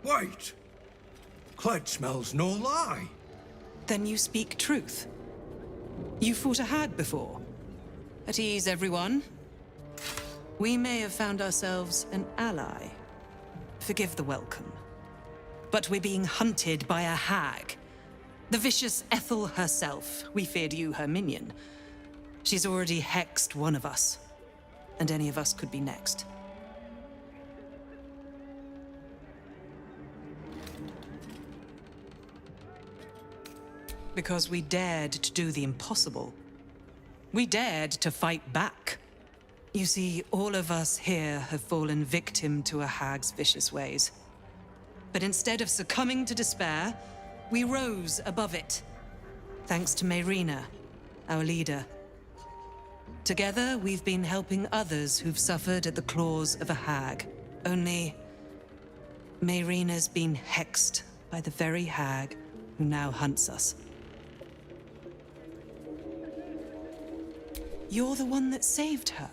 Wait! Clyde smells no lie. Then you speak truth. You fought a hag before. At ease, everyone. We may have found ourselves an ally. Forgive the welcome. But we're being hunted by a hag. The vicious Ethel herself. We feared you, her minion. She's already hexed one of us. And any of us could be next. Because we dared to do the impossible. We dared to fight back. You see, all of us here have fallen victim to a hag's vicious ways. But instead of succumbing to despair, we rose above it. Thanks to Mayrina, our leader. Together, we've been helping others who've suffered at the claws of a hag. Only, Mayrina's been hexed by the very hag who now hunts us. You're the one that saved her.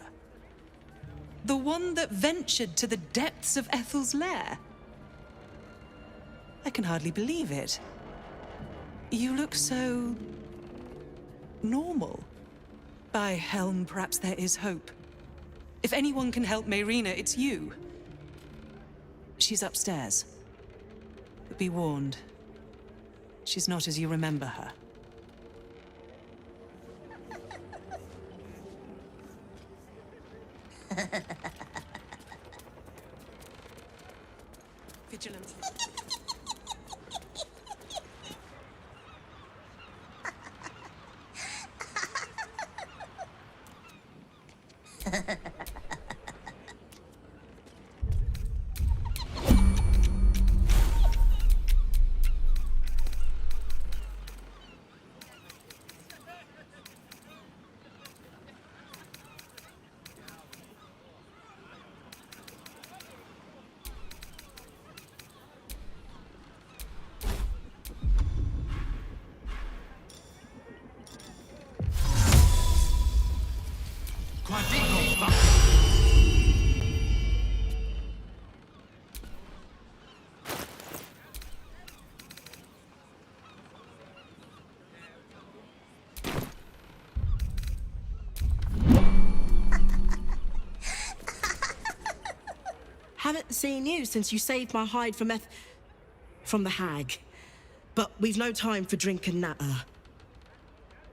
The one that ventured to the depths of Ethel's lair. I can hardly believe it. You look so... normal. By Helm, perhaps there is hope. If anyone can help Mayrina, it's you. She's upstairs. But be warned. She's not as you remember her. Vigilance. Haven't seen you since you saved my hide from the hag. But we've no time for drink and natter.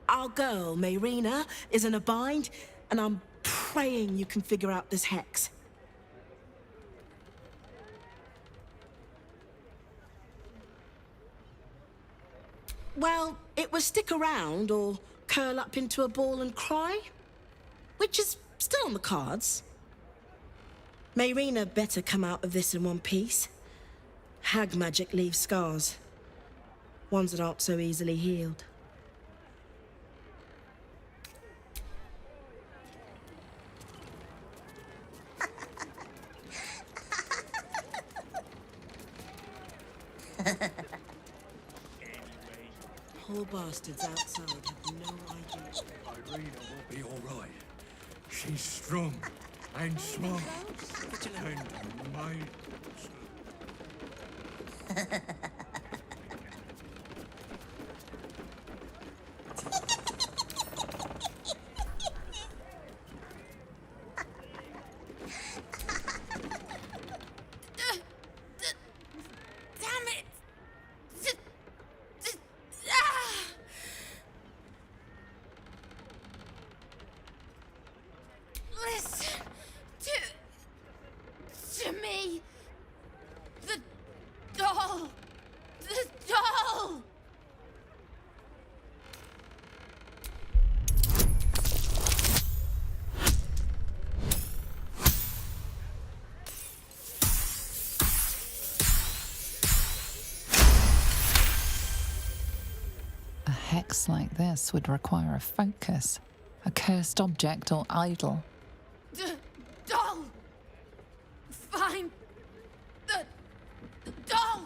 Our girl, Mayrina, is in a bind, and I'm praying you can figure out this hex. Well, it was stick around or curl up into a ball and cry, which is still on the cards. Mayrina better come out of this in one piece. Hag magic leaves scars, ones that aren't so easily healed. Poor bastards outside have no idea. Irina will be all right. She's strong and smart and might. Damn it! Listen to me. The doll. The doll. A hex like this would require a focus, a cursed object or idol. The doll. Find the doll.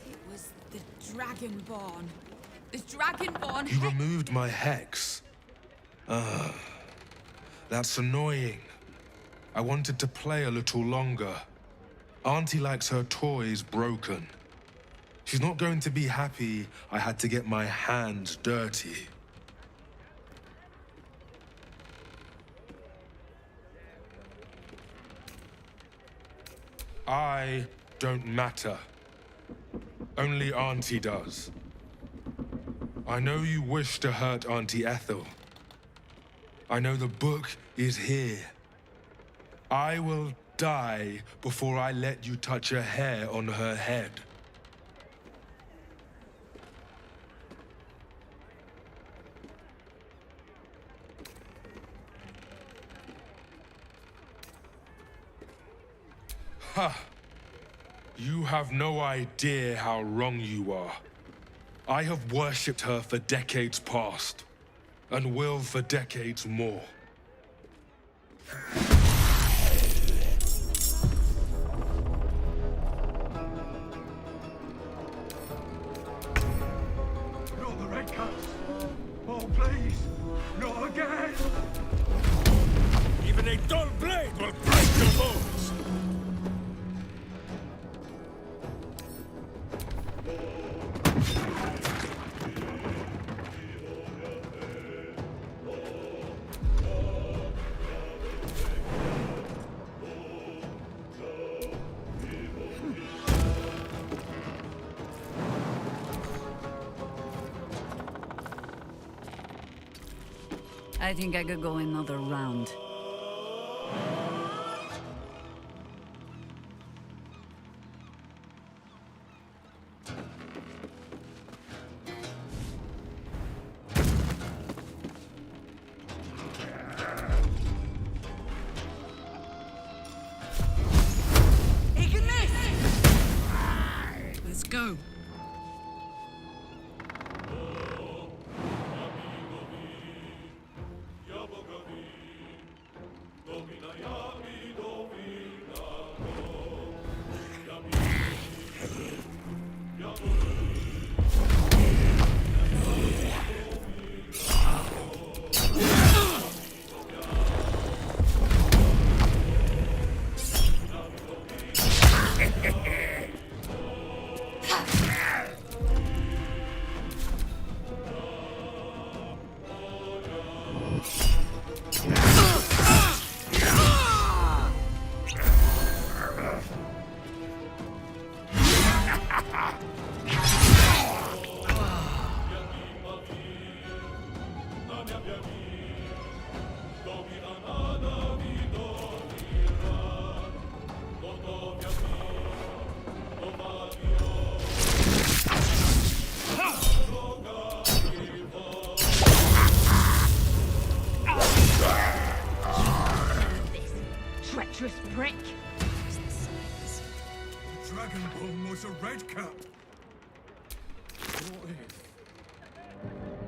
It was the Dragonborn. The Dragonborn. You removed my hex. That's annoying. I wanted to play a little longer. Auntie likes her toys broken. She's not going to be happy I had to get my hands dirty. I don't matter. Only Auntie does. I know you wish to hurt Auntie Ethel. I know the book is here. I will die before I let you touch a hair on her head. Ha! You have no idea how wrong you are. I have worshipped her for decades past, and will for decades more. I think I could go another round. Let's go. Treacherous prick! Dragonborn was a redcap.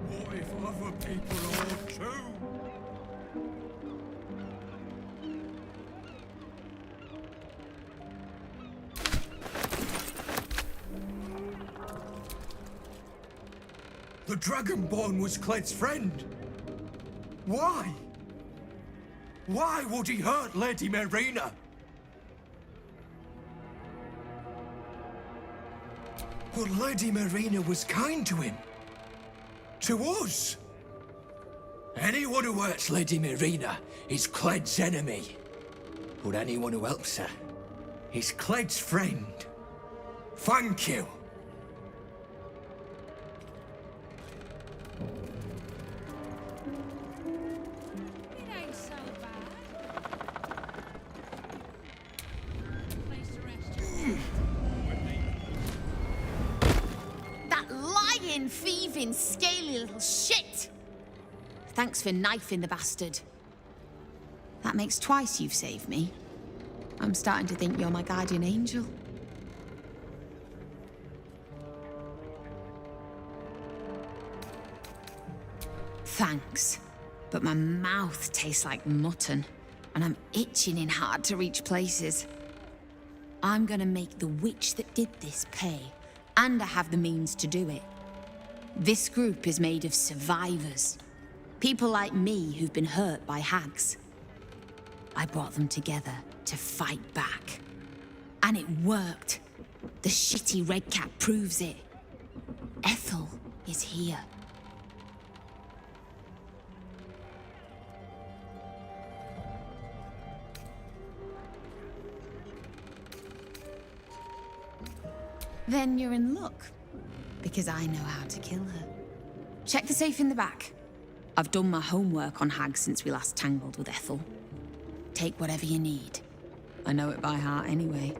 What if other people are too? The Dragonborn was Cled's friend. Why? Why would he hurt Lady Marina? But Lady Marina was kind to him. To us. Anyone who hurts Lady Marina is Cled's enemy. But anyone who helps her is Cled's friend. Thank you. Thieving, scaly little shit! Thanks for knifing the bastard. That makes twice you've saved me. I'm starting to think you're my guardian angel. Thanks, but my mouth tastes like mutton, and I'm itching in hard-to-reach places. I'm gonna make the witch that did this pay, and I have the means to do it. This group is made of survivors. People like me who've been hurt by hags. I brought them together to fight back. And it worked. The shitty redcap proves it. Ethel is here. Then you're in luck. Because I know how to kill her. Check the safe in the back. I've done my homework on hags since we last tangled with Ethel. Take whatever you need. I know it by heart anyway.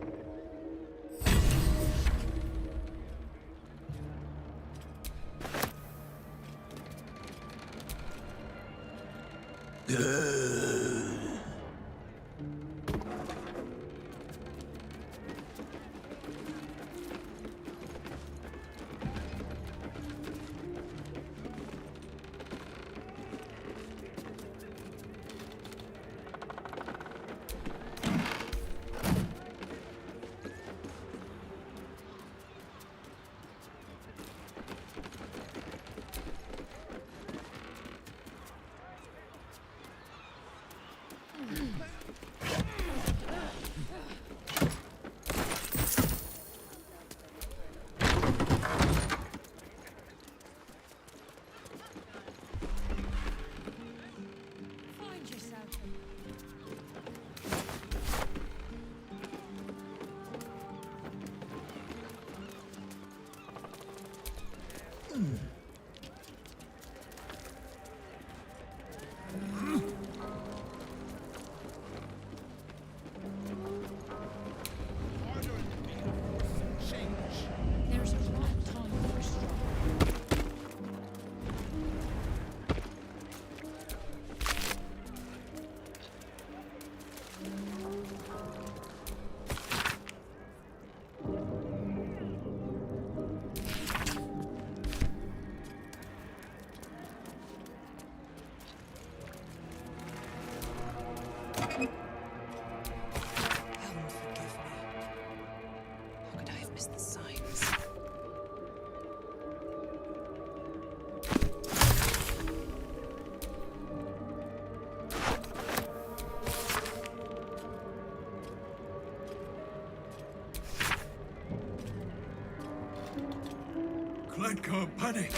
can't panic.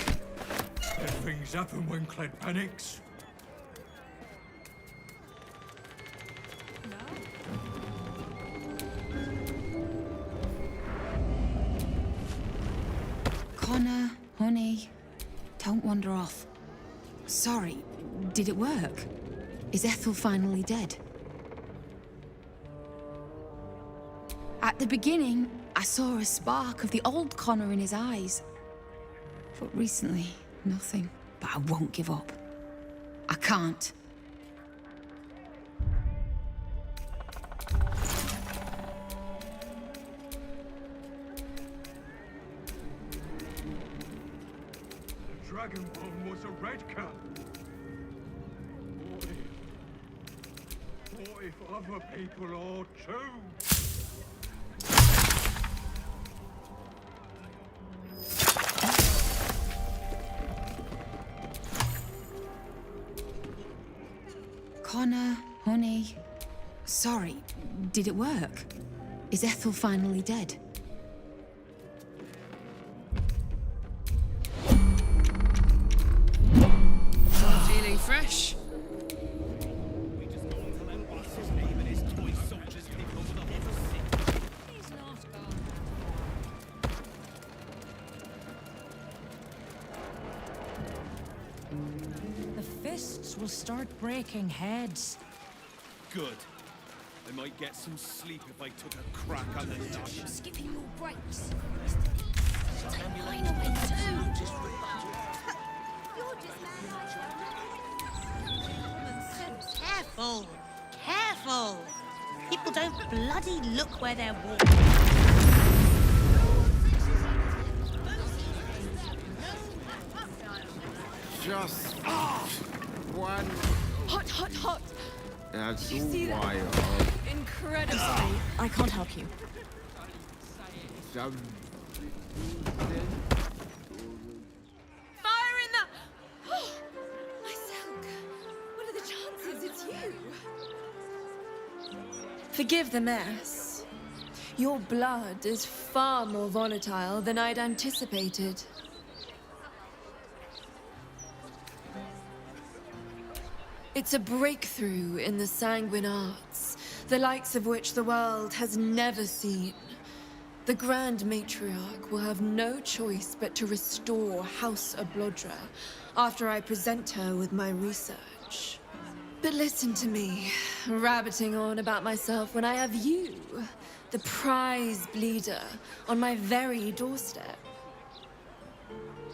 Bad things happen when Cled panics. Connor, honey, don't wander off. Sorry, did it work? Is Ethel finally dead? At the beginning, I saw a spark of the old Connor in his eyes. But recently, nothing. But I won't give up. I can't. The Dragonborn was a redcar. What if other people are too? Connor, honey. Sorry, did it work? Is Ethel finally dead? Feeling fresh? The fists will start breaking heads. Good. I might get some sleep if I took a crack on the nut. Skipping your breaks. Take mine away too. Careful. Careful. People don't bloody look where they're walking. Just one. Hot, hot, hot. That's You see that? wild. Incredible. Sorry, I can't help you. Some Fire in the... Oh, my silk. What are the chances it's you? Forgive the mess. Your blood is far more volatile than I'd anticipated. It's a breakthrough in the sanguine arts, the likes of which the world has never seen. The Grand Matriarch will have no choice but to restore House Ablodra after I present her with my research. But listen to me, rabbiting on about myself when I have you, the prize bleeder, on my very doorstep.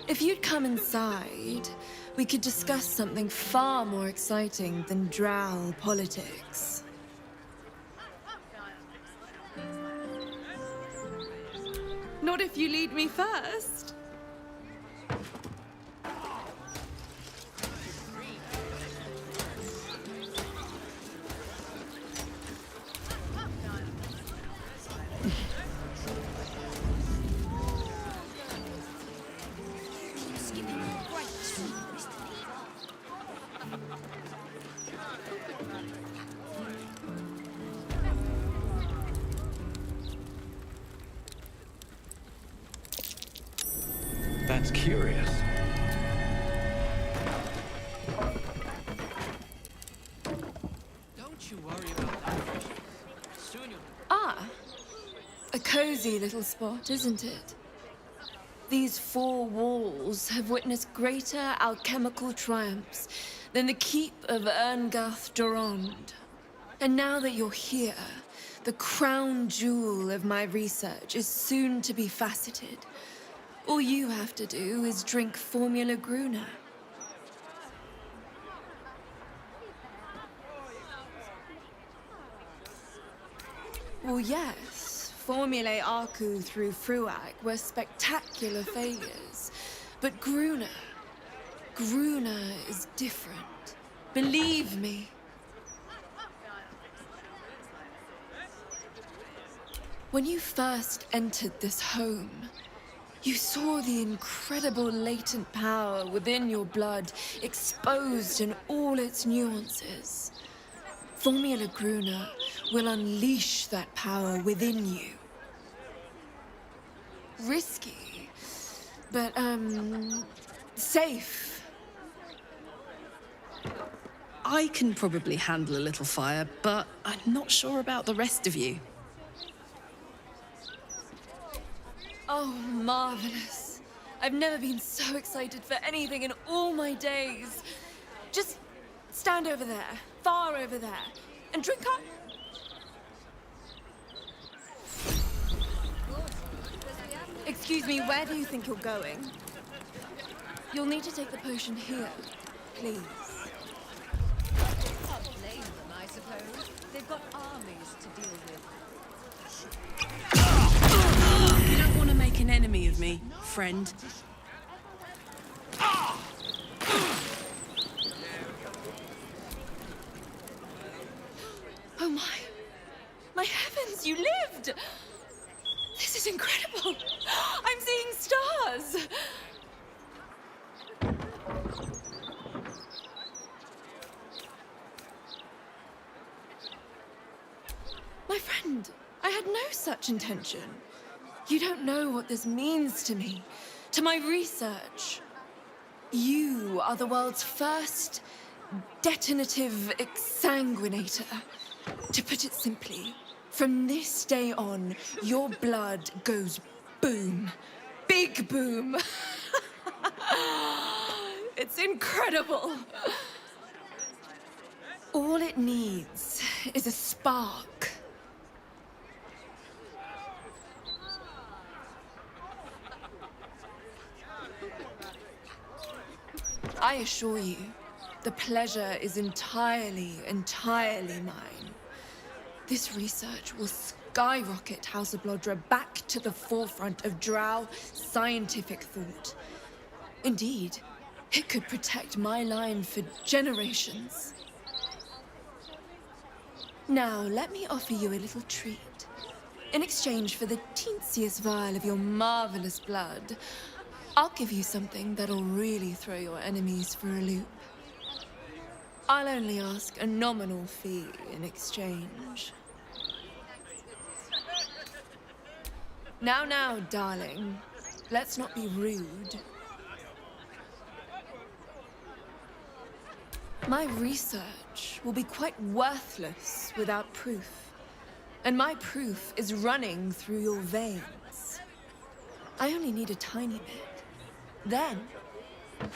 If you'd come inside, we could discuss something far more exciting than drow politics. Not if you lead me first. That's curious. Don't you worry about that. Soon you'll... Ah, a cozy little spot, isn't it? These four walls have witnessed greater alchemical triumphs than the keep of Erngath Durand. And now that you're here, the crown jewel of my research is soon to be faceted. All you have to do is drink Formula Gruner. Well, yes, Formulae Arcu through Fruag were spectacular failures. But Gruner is different. Believe me. When you first entered this home, you saw the incredible latent power within your blood exposed in all its nuances. Formula Gruner will unleash that power within you. Risky, but, safe. I can probably handle a little fire, but I'm not sure about the rest of you. Oh, marvelous. I've never been so excited for anything in all my days. Just stand over there, far over there, and drink up. Excuse me, where do you think you're going? You'll need to take the potion here, please. Can't blame them, I suppose. They've got armies to deal with. You don't want to make an enemy of me, friend. Oh my! My heavens, you lived! This is incredible! I'm seeing stars! My friend, I had no such intention. You don't know what this means to me, to my research. You are the world's first detonative exsanguinator. To put it simply, from this day on, your blood goes boom. Big boom. It's incredible. All it needs is a spark. I assure you, the pleasure is entirely mine. This research will skyrocket House of Blodra back to the forefront of Drow scientific thought. Indeed, it could protect my line for generations. Now, let me offer you a little treat. In exchange for the teensiest vial of your marvelous blood, I'll give you something that'll really throw your enemies for a loop. I'll only ask a nominal fee in exchange. Now, darling. Let's not be rude. My research will be quite worthless without proof. And my proof is running through your veins. I only need a tiny bit.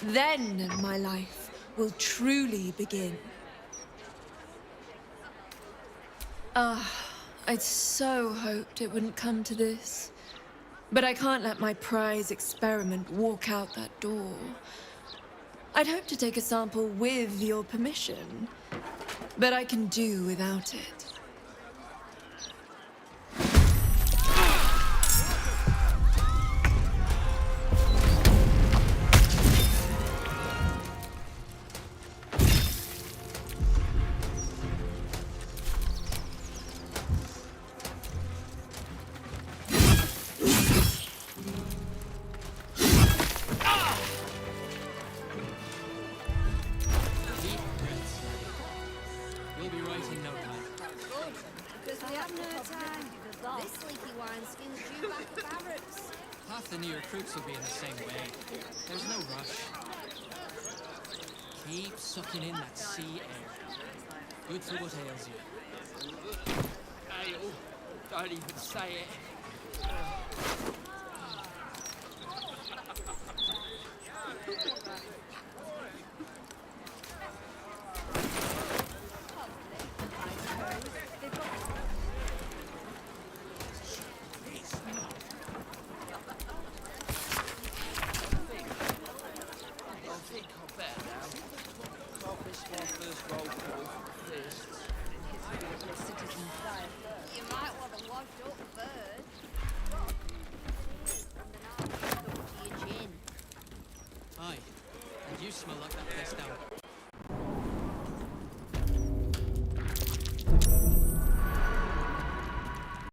Then my life will truly begin. I'd so hoped it wouldn't come to this. But I can't let my prize experiment walk out that door. I'd hoped to take a sample with your permission, but I can do without it. We'll be right in no time. Because we have no time. This sleepy wineskins due back to barracks. Half the new recruits will be in the same way. There's no rush. Keep sucking in that sea air. Good for what ails you. Ale. Don't even say it. You might want to wash up first. And then I'll hook up to your gin. Aye, and you smell like that place down.